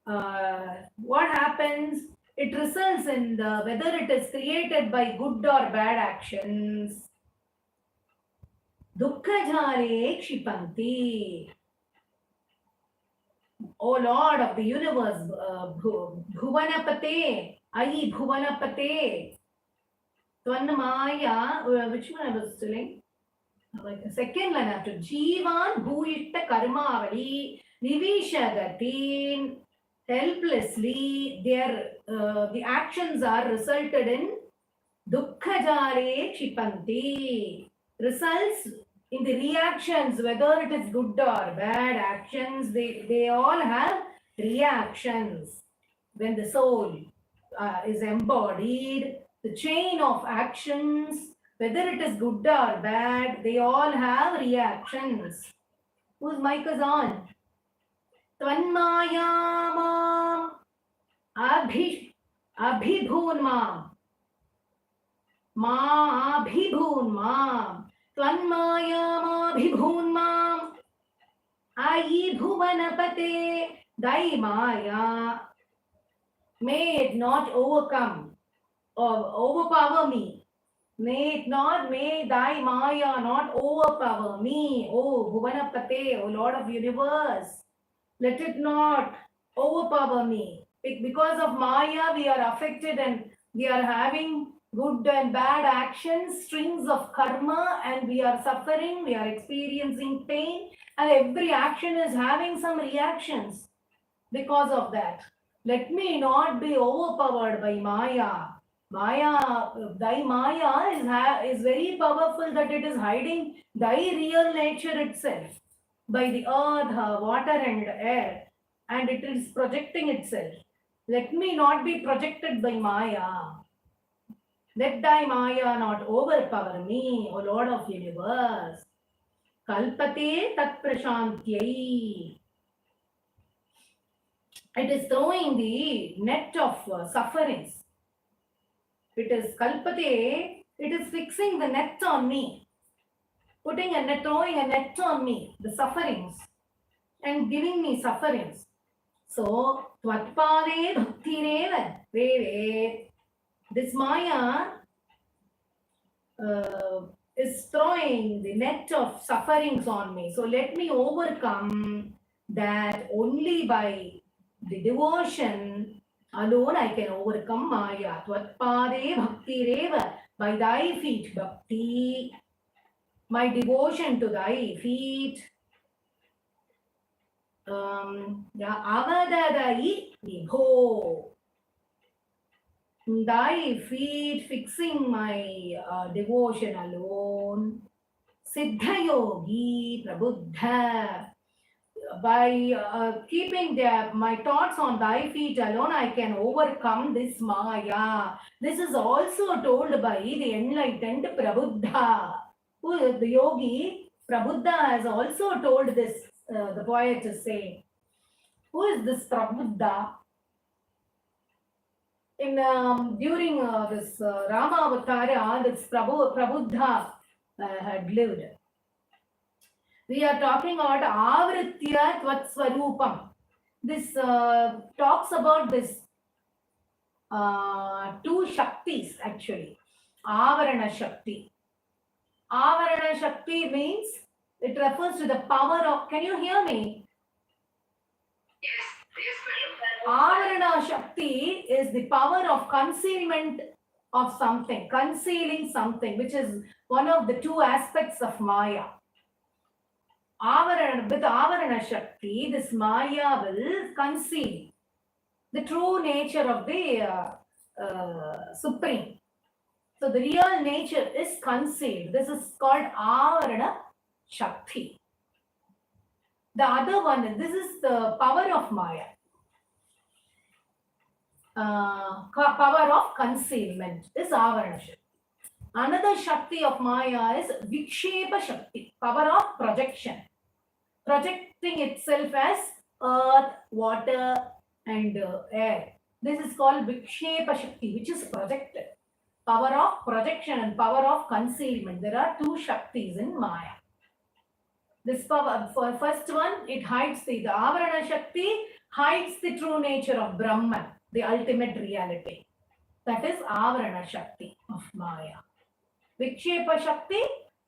what happens? It results in whether it is created by good or bad actions. Dukkha-jale kshipanti. O Lord of the universe, Bhuvanapate, Ayi Bhuvanapate, Tvannamaya, which one I was telling? Like the second line after Jivan Bhuyitta Karmavali, Nivishagatin, helplessly, the actions are resulted in Dukkha-jale kshipanti, results in the reactions, whether it is good or bad actions, they all have reactions. When the soul is embodied, the chain of actions, whether it is good or bad, they all have reactions. Whose mic is on? Tvanmayamam abhibhunmam Ma'abhibhunmam Tvanmayamabhibhunmam Ayi Bhuvanapate Daimaya. May it not overcome or overpower me. May thy Maya not overpower me. O Bhuvanapate, O Lord of universe. Let it not overpower me. Because of Maya, we are affected and we are having good and bad actions, strings of karma, and we are suffering, we are experiencing pain, and every action is having some reactions because of that. Let me not be overpowered by Maya. Thy Maya is very powerful that it is hiding thy real nature itself by the earth, water and air, and it is projecting itself. Let me not be projected by Maya. Let thy Maya not overpower me, O Lord of universe. Kalpate tat prashantyai. It is throwing the net of sufferings. It is kalpate, it is fixing the net on me. Putting a net, throwing a net on me, the sufferings, and giving me sufferings. So, Tvatpade Bhaktireva, Reve. This Maya is throwing the net of sufferings on me. So, let me overcome that only by the devotion alone I can overcome Maya. Tvatpade Bhaktireva, by thy feet, Bhakti, my devotion to thy feet. Avadadai Vibho. Thy feet fixing my devotion alone. Siddha Yogi Prabuddha. By keeping my thoughts on thy feet alone, I can overcome this Maya. This is also told by the enlightened Prabuddha. Who is the yogi? Prabuddha has also told this. The poet is saying, who is this Prabuddha? In during this Rama Avatara, this Prabuddha had lived. We are talking about Avritya Tvatsvarupam. This talks about this two Shaktis actually. Avarana Shakti. Avarana Shakti means it refers to the power of, can you hear me? Yes, Avarana Shakti is the power of concealment of something, concealing something, which is one of the two aspects of Maya. With Avarana Shakti, this Maya will conceal the true nature of the Supreme. So the real nature is concealed. This is called Avarana Shakti. The other one, this is the power of Maya. Power of concealment is Avarana Shakti. Another Shakti of Maya is Vikshepa Shakti, power of projection. Projecting itself as earth, water and air. This is called Vikshepa Shakti, which is projected. Power of projection and power of concealment. There are two Shaktis in Maya. This power, for first one, it hides the Avarana Shakti hides the true nature of Brahman, the ultimate reality. That is Avarana Shakti of Maya. Vikshepa Shakti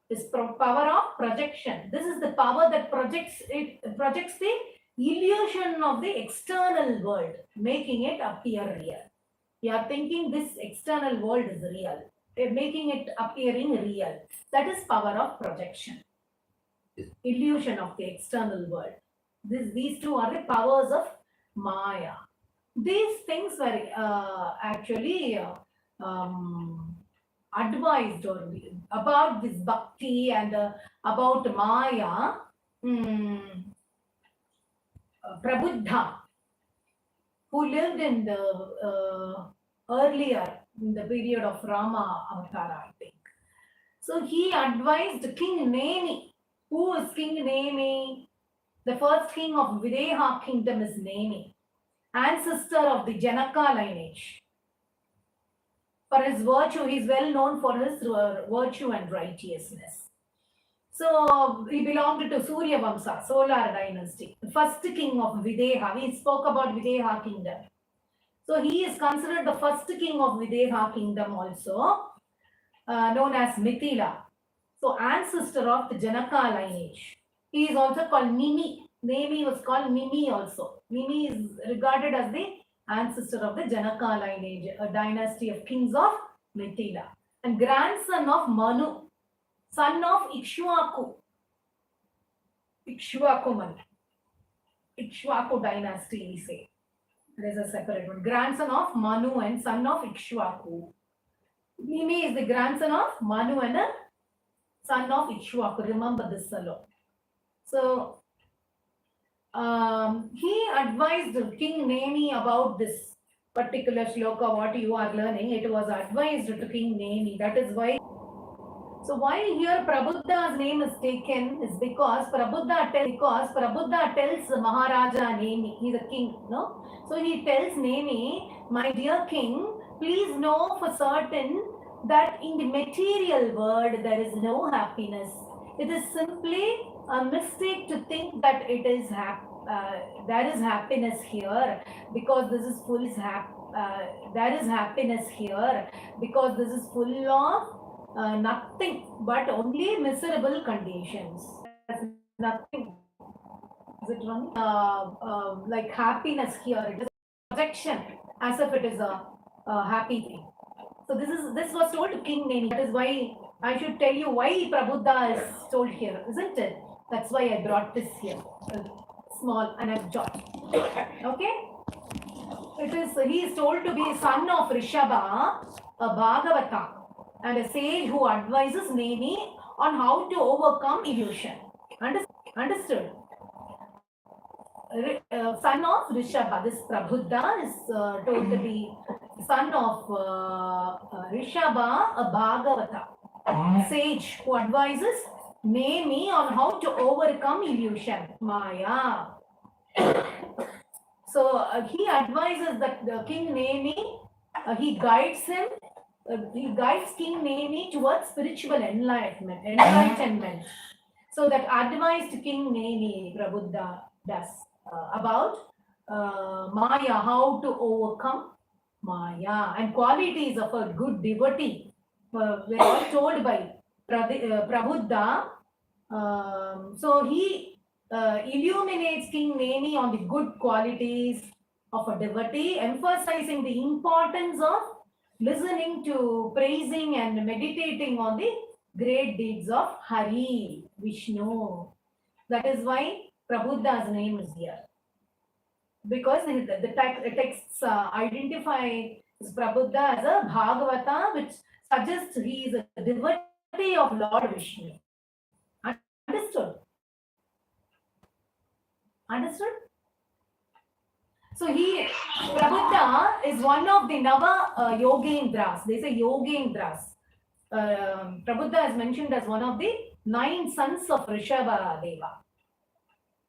is power of projection. This is the power that projects the illusion of the external world, making it appear real. You are thinking this external world is real, making it appearing real. That is power of projection. Illusion of the external world. These two are the powers of Maya. These things were actually advised or about this bhakti and about Maya. Prabuddha, who lived in the earlier in the period of Rama Avatara, I think. So he advised King Nemi. Who is King Nemi? The first king of Videha kingdom is Nemi, ancestor of the Janaka lineage. For his virtue, he is well known for his virtue and righteousness. So he belonged to Surya Vamsa, solar dynasty, the first king of Videha. We spoke about Videha kingdom. So he is considered the first king of Videha kingdom also, known as Mithila. So ancestor of the Janaka lineage. He is also called Nimi. Nemi was called Nimi also. Nimi is regarded as the ancestor of the Janaka lineage, a dynasty of kings of Mithila. And grandson of Manu, son of Ikshwaku. Ikshwaku Manu. Ikshwaku dynasty, we say. There is a separate one. Grandson of Manu and son of Ikshwaku. Nimi is the grandson of Manu and a son of Ikshwaku. Remember this alone. So he advised King Nemi about this particular shloka, what you are learning. It was advised to King Nemi. That is why. So why here Prabuddha's name is taken is because Prabuddha tells Maharaja Nemi, he's a king, no? So he tells Nemi, my dear king, please know for certain that in the material world there is no happiness. It is simply a mistake to think that it is there is happiness here because this is full there is happiness here because this is full of nothing but only miserable conditions. There's nothing. Is it wrong? Like happiness here, it is a projection as if it is a happy thing. So this was told to King Nemi. That is why I should tell you why Prabuddha is told here, isn't it? That's why I brought this here, small anecdote. Okay. He is told to be son of Rishabha, a Bhagavata, and a sage who advises Nemi on how to overcome illusion. Understood? Son of Rishabha. This Prabuddha is told to be son of Rishabha, a Bhagavata, sage who advises Nemi on how to overcome illusion, Maya. So he advises that King Nemi, he guides him. He guides King Nemi towards spiritual enlightenment. So that advice to King Nemi, Prabuddha does about Maya, how to overcome Maya, and qualities of a good devotee were all told by Prabuddha. So he illuminates King Nemi on the good qualities of a devotee, emphasizing the importance of listening to, praising and meditating on the great deeds of Hari, Vishnu. That is why Prabuddha's name is here. Because the texts identify Prabuddha as a Bhagavata, which suggests he is a devotee of Lord Vishnu. Understood? Understood? So Prabuddha is one of the Nava Yogendras. They say Yogendras. Prabuddha is mentioned as one of the 9 sons of Rishabha Deva,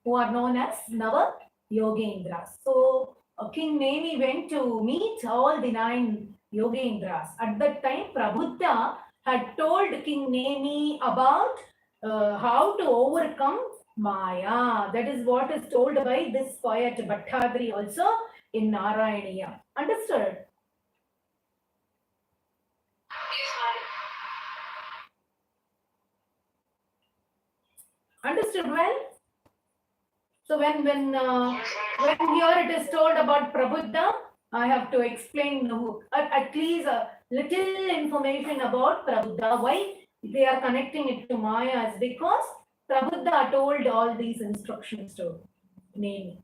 who are known as Nava Yogendras. So King Nemi went to meet all the 9 Yogendras. At that time, Prabuddha had told King Nemi about how to overcome Maya. That is what is told by this poet Bhattadri also in Narayanīyam. Understood? Yes, ma'am. Understood well? So when here it is told about Prabuddha, I have to explain at least a little information about Prabuddha. Why they are connecting it to Maya is because Prabuddha told all these instructions to name.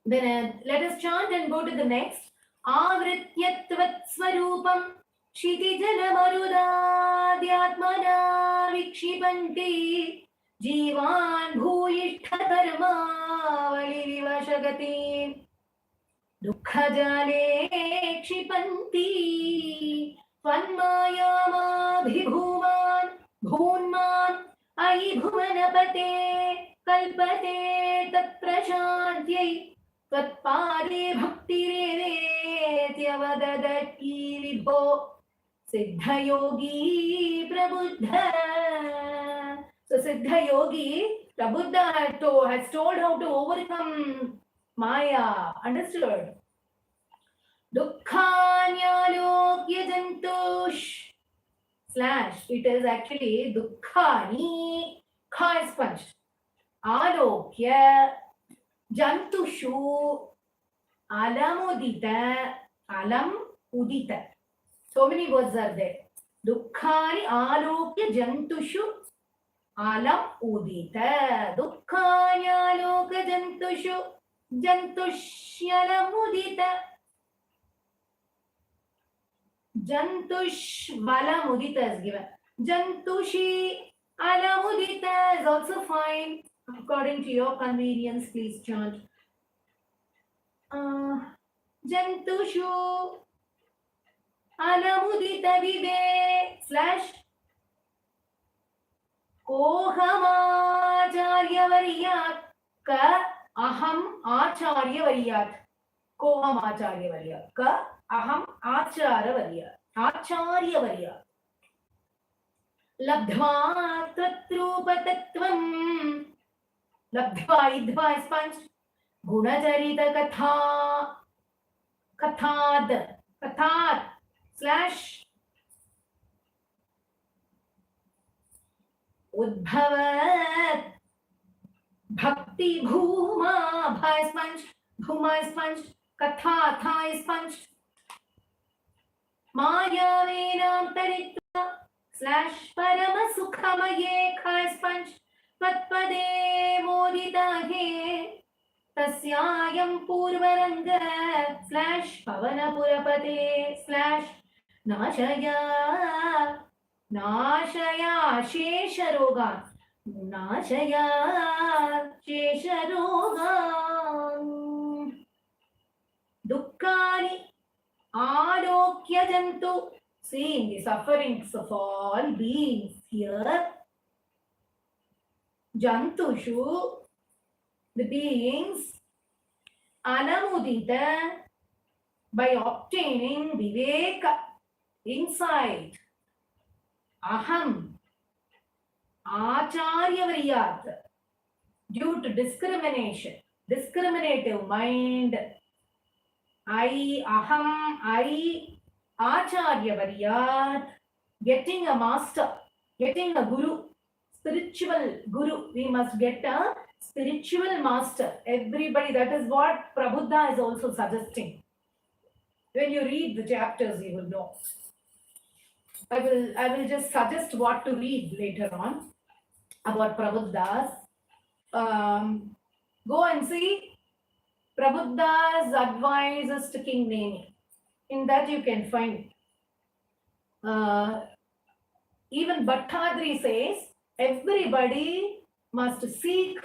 Then let us chant and go to the next. Avrityatvat swarupam Shitijanamarudadyatmana vikshipanti Jivan bhuyishthakarmavali vivashagati Dukkajale kshipanti Tvanmayamabhibhuman bhunman Ayi bhuvanapate kalpate tatprashantyai Tvatpade bhaktirevetyavadadati vibho Siddha Yogi Prabuddha. So Siddha Yogi Prabuddha has told how to overcome Maya. Understood? Dukkhanyalokya jantush / it is actually Dukkhani. Kha is punched. Alokya Jantushu Alamudita Alam Udita. So many words are there. Dukkhani Alokya Jantushu Alam Udita. Dukkhani Alokya Jantushu Jantushalam Udita. Jantush Valamudita is given. Jantushi Alamudita is also fine. According to your convenience, please chant. Jantushu Alamudita Vive / Kohamacharya Variyat Ka Aham Acharya Variyat. Kohamacharya Variyat Ka Aham Acharya Variyat. Labdhva Tatrupatattvam. Labdhva idhva is punched. Gunacharita Kathad / Udbhavat Bhakti Bhuma. Bha is punched. Bhuma is punched. Katha Tha is punched. Maya Venam Taritva / Parama Sukhamaye Kha is punched. Patpade Modita He Tasyayam Purvaranga / Pavanapurapate / Nashaya Shesharoga Nashaya Shesharoga Dukkani Alokya Jantu. Seeing the sufferings of all beings here. Jantushu, the beings, Alamudita, by obtaining Viveka, insight, Aham, Acharya Variyat, due to discriminative mind, I, Acharya Variyat, getting a master, getting a guru, spiritual guru. We must get a spiritual master. Everybody, that is what Prabuddha is also suggesting. When you read the chapters, you will know. I will just suggest what to read later on about Prabuddha's. Go and see Prabuddha's advices to King Nemi. In that you can find. Even Bhattadri says everybody must seek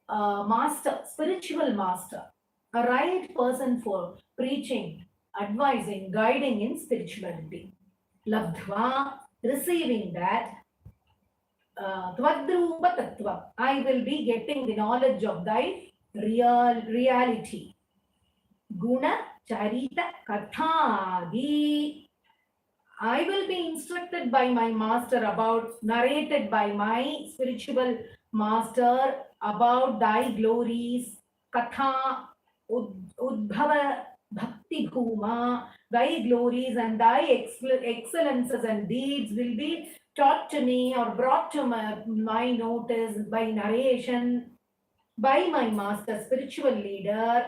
a master, spiritual master, a right person for preaching, advising, guiding in spirituality. Labdhva, receiving that. Tvadrupa tattva, I will be getting the knowledge of thy reality. Guna Charita Kathadi, I will be instructed by my master narrated by my spiritual master about thy glories. Katha Udbhava Bhakti Bhuma. Thy glories and thy excellences and deeds will be taught to me or brought to my notice by narration by my master spiritual leader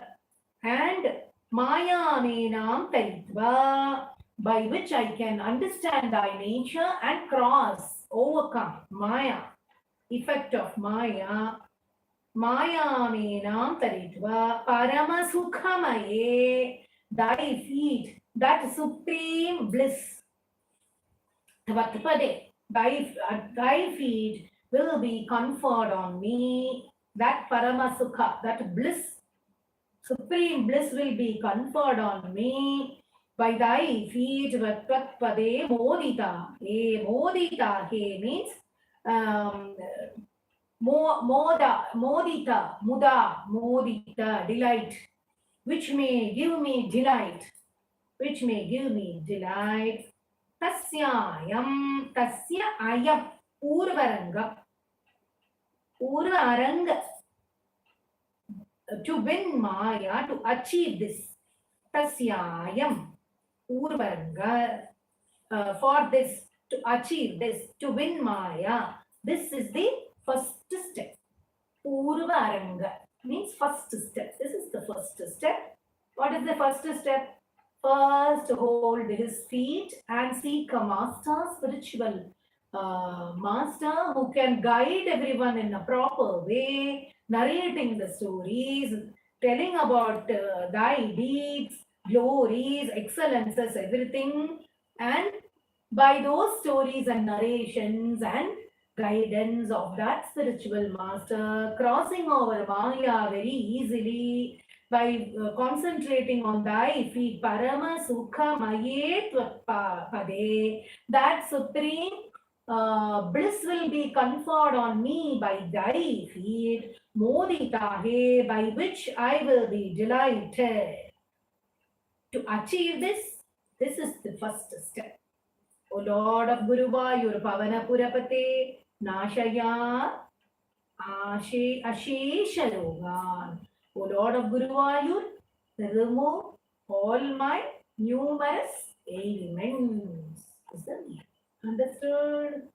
and Maya Menam Taritva, by which I can understand thy nature and cross, overcome Maya, effect of Maya. Maya Menam Taritva, Paramasukamaye, thy feet, that supreme bliss. Tvatpade, thy feet will be conferred on me, that Paramasukha, that bliss. Supreme bliss will be conferred on me by thy feet. Vatpade modita. Modita means modita, delight, which may give me delight, Tasyayam, Urvaranga, to win Maya, to achieve this. Tasyayam, Urvaranga, for this, to achieve this, to win Maya. This is the first step. Urvaranga means first step. This is the first step. What is the first step? First, hold his feet and seek a master, spiritual master who can guide everyone in a proper way, narrating the stories, telling about thy deeds, glories, excellences, everything. And by those stories and narrations and guidance of that spiritual master, crossing over Maya very easily by concentrating on thy feet, Parama Sukha Maye Pade, that supreme bliss will be conferred on me by thy feet, Moditahe, by which I will be delighted. To achieve this is the first step. O Lord of Guruvayur Pavana Purapate, Nashaya Ashesha Rogan. O Lord of Guruvayur, remove all my numerous ailments. Understood?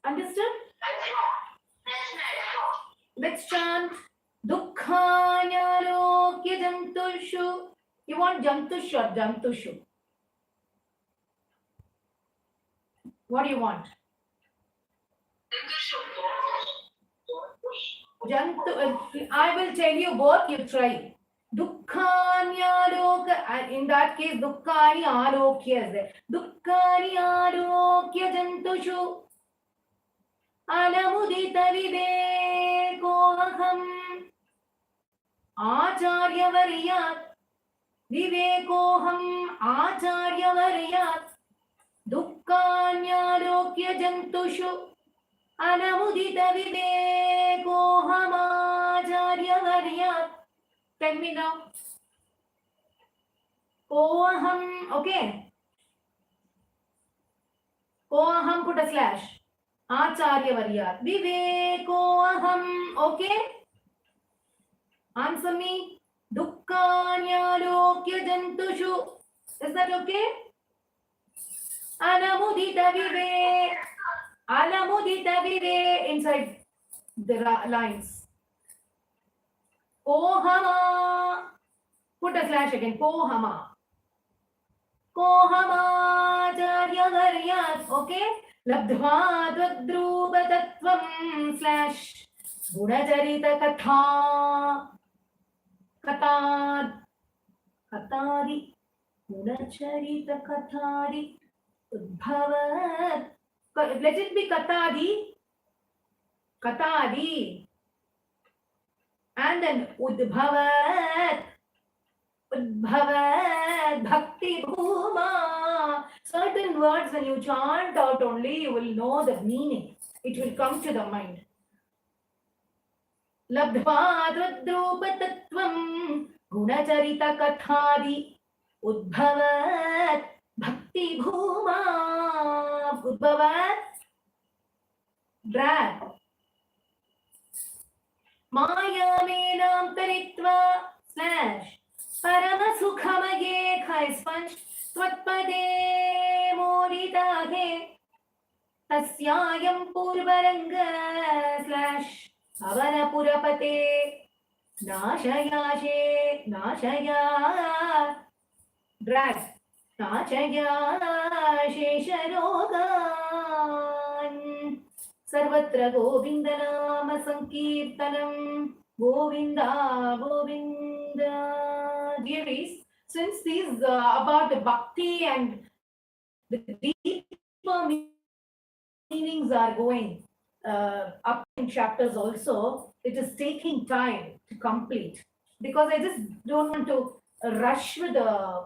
Understood? Let's chant. Dukkhanyarokya jantushu. You want jantushu or jantushu? What do you want? I will tell you both, you try. Dukkhani arokya, in that case, Dukkhani arokya is there. Dukkhani arokya jantushu. Alamudita vivekoham. Acharya variyat. Vivekoham acharya variyat. Dukkhani arokya jantushu. Anamudita vivekohamacharya varyat. Tell me now. Koham, okay. Koham, put a slash. Acharya varyat. Vivekoham, okay. Answer me. Dukkhanyarokya jantushu. Is that okay? Anamudita vivek. Alamudita vire inside the lines. Kohama. Put a slash again. Kohama. Kohama charya varyat. Okay. Labdhva tvadrupa tattvam slash gunacharita katha. Katari. Gunacharita kathari. Udbhavat. Let it be Katadi, and then Udbhavat, Bhakti Bhuma. Certain words when you chant out only, you will know the meaning. It will come to the mind. Labdhva Drupa Tattvam Gunacharita Kathadi Udbhavat Bhakti Bhuma. Udbhavat, drag. मायामेनां तरित्वा परमसुखमये खैस्पञ्च त्वत्पदे मोदिताहे तस्यायं पूर्वरङ्ग अवनपुरपते नाशयाशे नाशया ड्रैग नाशया शेषरोगान् सर्वत्र गोविन्दनाम संकीर्तनं Govinda Govinda. Devotees, since these about the bhakti and the deeper meanings are going up in chapters also, it is taking time to complete because I just don't want to rush with the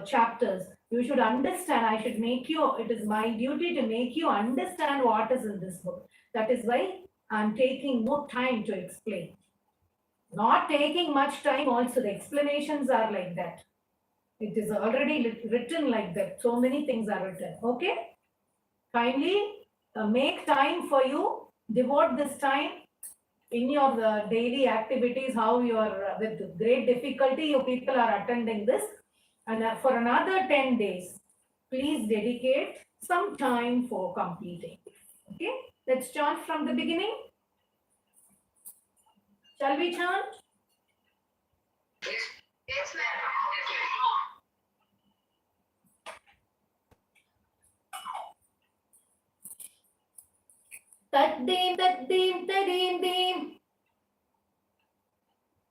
chapters. You should understand, I should make you, it is my duty to make you understand what is in this book. That is why I'm taking more time to explain. Not taking much time also, the explanations are like that. It is already written like that. So many things are written. Okay? Kindly make time for you. Devote this time in your daily activities, how you are with great difficulty, you people are attending this. And for another 10 days, please dedicate some time for completing. Okay? Let's chant from the beginning. Shall we chant? Yes, ma'am. Taddim, taddim, tadim, dim.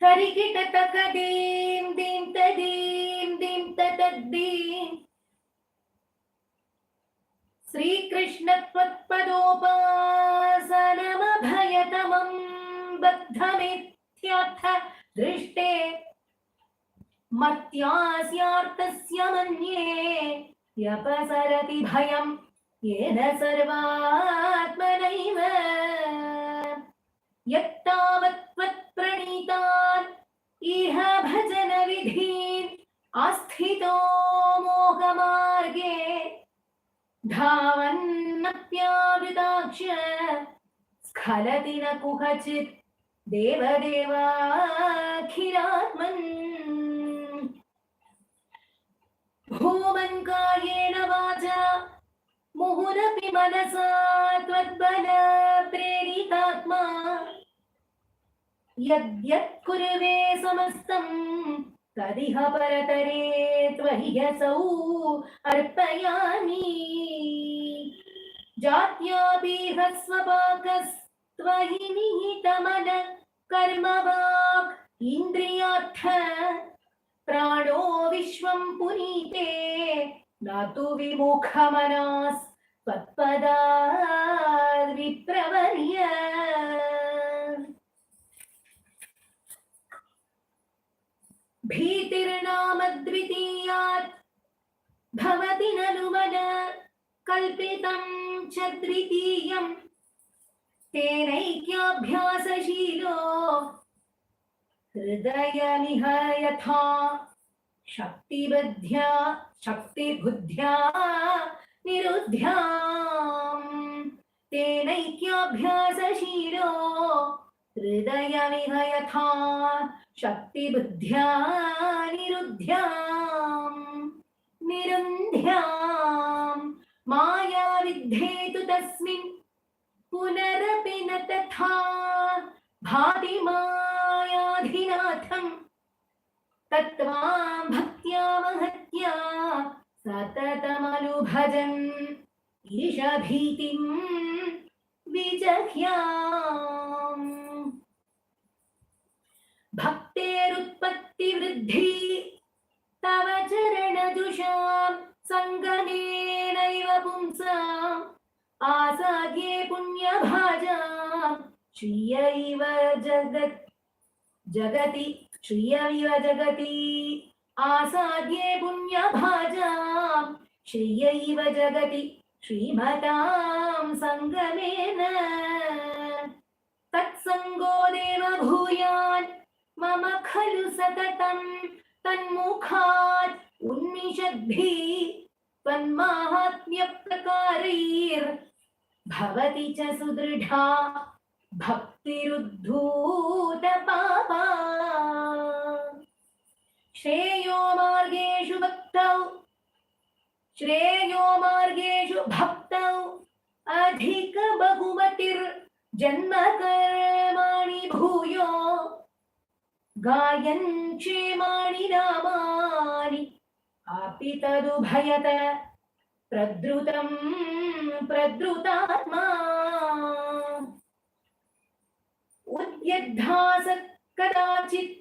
Tarikita takadim, dim, tadim, dim, taddim. Sri Krishna Tvatpadopasanamabhayatamam Baddhamithyatha Drishte Matyasyartasya manye Yapasarati bhayam Yena sarvatmanaiva Yattavat Tvatpranitan Iha bhajana vidhin Asthito mohamarge धावन्नप्यावृताक्ष स्खलति न कुहचित् देवदेवाखिलात्मन् भूमन् कायेन वाचा मुहुरपि मनसा त्वद्बल प्रेरितात्मा यद्यत् कुर्वे समस्तं तदिह परतरे त्वयि असौ अर्पयामि जात्यापीह स्वपाकस्त्वयि निहितमन कर्मवाक् इन्द्रियार्थ प्राणो विश्वं पुनीते न तु विमुखमनास् त्वत्पदाद् विप्रवर्य भीतिर्नामद्वितीयात् भवति ननु मन कल्पितं च द्वितीयं तेनैक्याभ्यासशीलो हृदयमिह यथा शक्तिबुद्ध्या निरुद्ध्याम् तेनैक्याभ्यासशीलो हृदयमिह यथा शक्तिबुद्ध्या निरुन्ध्याम् माया विद्धेतु तस्मिन् पुनरपि न तथा भाति मायाधिनाथम् तत्त्वां भक्त्या महत्या सततमनुभजन् ईशभीतिं विजह्याम् भक्तेरुत्पत्तिवृद्धि तव चरणजुषां सङ्गमेनैव पुंसाम् आसाद्ये पुण्यभाजां श्रियैव जगति आसाद्ये पुण्यभाजां श्रियैव जगति श्रीमतां सङ्गमेन तत्सङ्गो देव भूयान् मम खलु सततं तन्मुखात् उन्मिषद्भिः त्वन्माहात्म्यप्रकारैर्भवति च सुदृढा मुक्तिरुद्धूतपापा श्रेयो मार्गेषु भक्तौ अधिक बहुमतिर्जन्म कर्माणि भूयो गायन् क्षेमाणि नामानि अपि तदुभयत प्रद्रुतात्मा उद्यद्धासत् कदाचित्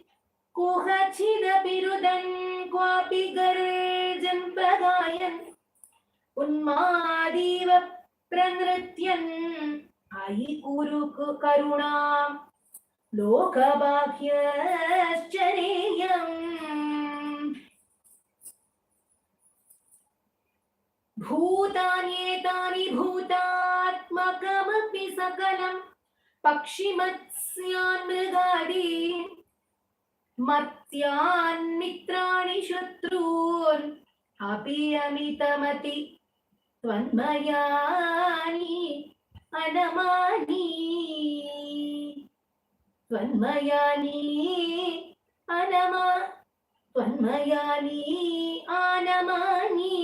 कुहचिदपि रुदन् क्वापि गर्जन् प्रगायन् उन्मादीव प्रनृत्यन् अयि कुरु करुणां लोकबाह्यश्चरेयम् भूतान्येतानि भूतात्मकमपि सकलं पक्षिमत्स्यान् मृगादीन् मर्त्यान् मित्राणि शत्रून् अपि अमितमति त्वन्मयानि अनमानि आनमानि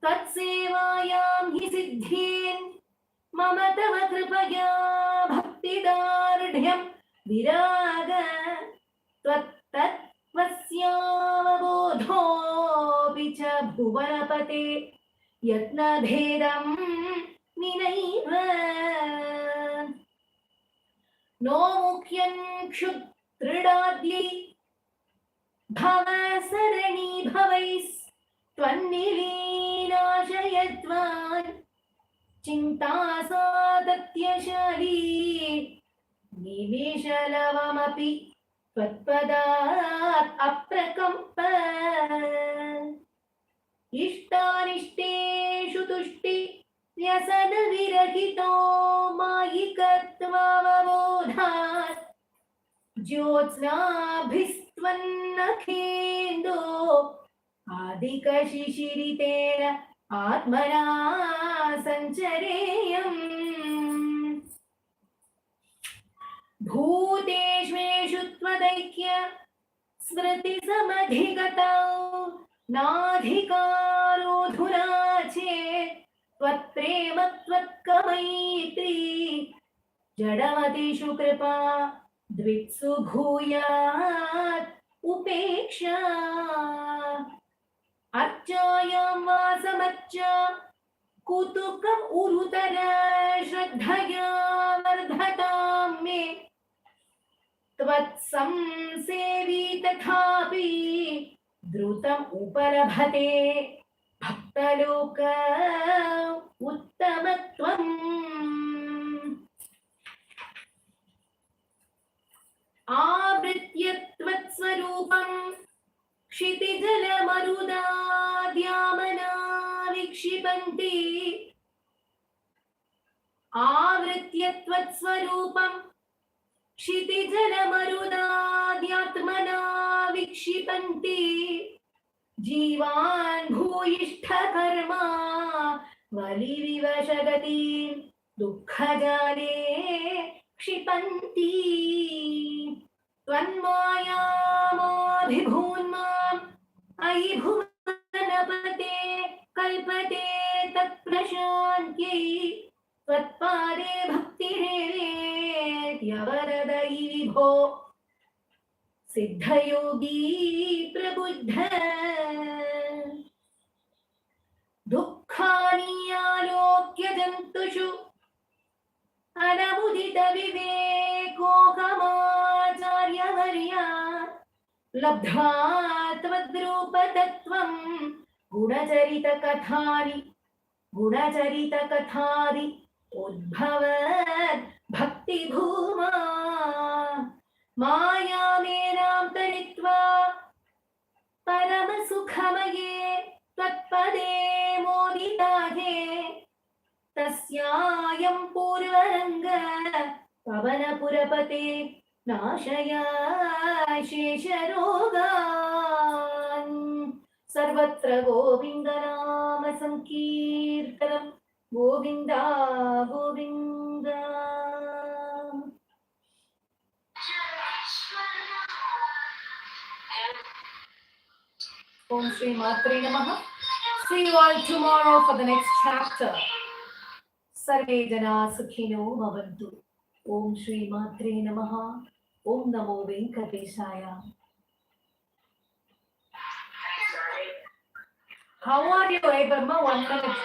तत्सेवायां हि सिद्धेन् मम तव कृपया भक्तिदार्ढ्यं विराग त्वत्तत्त्वस्यावबोधोऽपि च भुवनपते यत्नभेदं विनैव नो मुख्यं क्षुद्रडाद्यै भवसरणि भवैस्त्वन्निलीनाशयत्वान् चिन्तासादत्यशाली निमेषलवमपि त्वत्पदात् अप्रकम्प इष्टानिष्टेषु तुष्टि व्यसनविरहितो मायिकत्वावबोधात् ज्योत्स्नाभिस्त्वन्नखेन्दो आदिकशिशिरितेन आत्मना सञ्चरेयम् भूतेष्वेषु त्वदैक्य स्मृतिसमधिगतौ नाधिकारोऽधुना चेत् त्वत्प्रेम त्वत्कमैत्री जडमतिषु कृपा द्वित्सु भूयात् उपेक्षा अर्चायां वासमर्चा कुतुकम् उरुतर श्रद्धया वर्धतां मे त्वत्संसेवी तथापि द्रुतम् उपलभते भक्तलोक उत्तमत्वम् आवृत्य त्वत्स्वरूपम् क्षितिजलमरुदाद्यामना विक्षिपन्ति आवृत्य त्वत्स्वरूपम् क्षितिजलमरुदाद्यात्मना विक्षिपन्ति जीवान् भूयिष्ठकर्मा वलिविवशगतीं दुःखजाले क्षिपन्ति त्वन्मायामाभिभून्माम् अयि भुवनपते कल्पते तत्प्रशान्त्यै त्वत्पादे भक्तिरेवेत्यवरदयि विभो सिद्धयोगी प्रबुद्ध दुःखानि आलोक्य जन्तुषु अनमुदित विवेकोऽहमाचार्यवर्या लब्ध्वा त्वद्रूपतत्त्वं गुणचरितकथादि उद्भवत् भक्तिभूमा मायामेनां तरित्वा परमसुखमये त्वत्पदे मोदिताये तस्यायं पूर्वरङ्ग पवनपुरपते नाशया शेषरोगान् सर्वत्र गोविन्दनाम संकीर्तनं Govind Govind Om Shree Mathrey Namaha. See you all tomorrow for the next chapter. Sarve Jana Sukhino Bhavantu. Om Shree Mathrey Namaha. Om Namo Venkatesaya. How are you able, ma? 1 minute.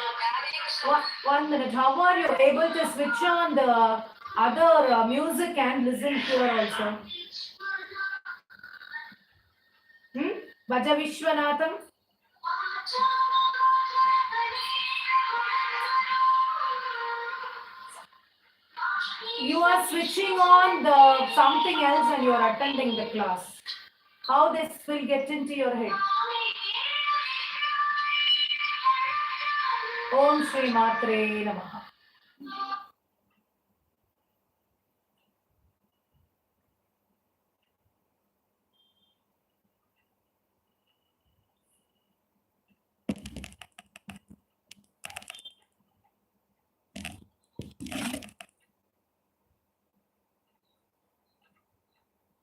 1 minute. How are you able to switch on the other music and listen here also? Vaja Vishwanatham? You are switching on the something else and you are attending the class. How this will get into your head? Om Shree Mathrey Namaha.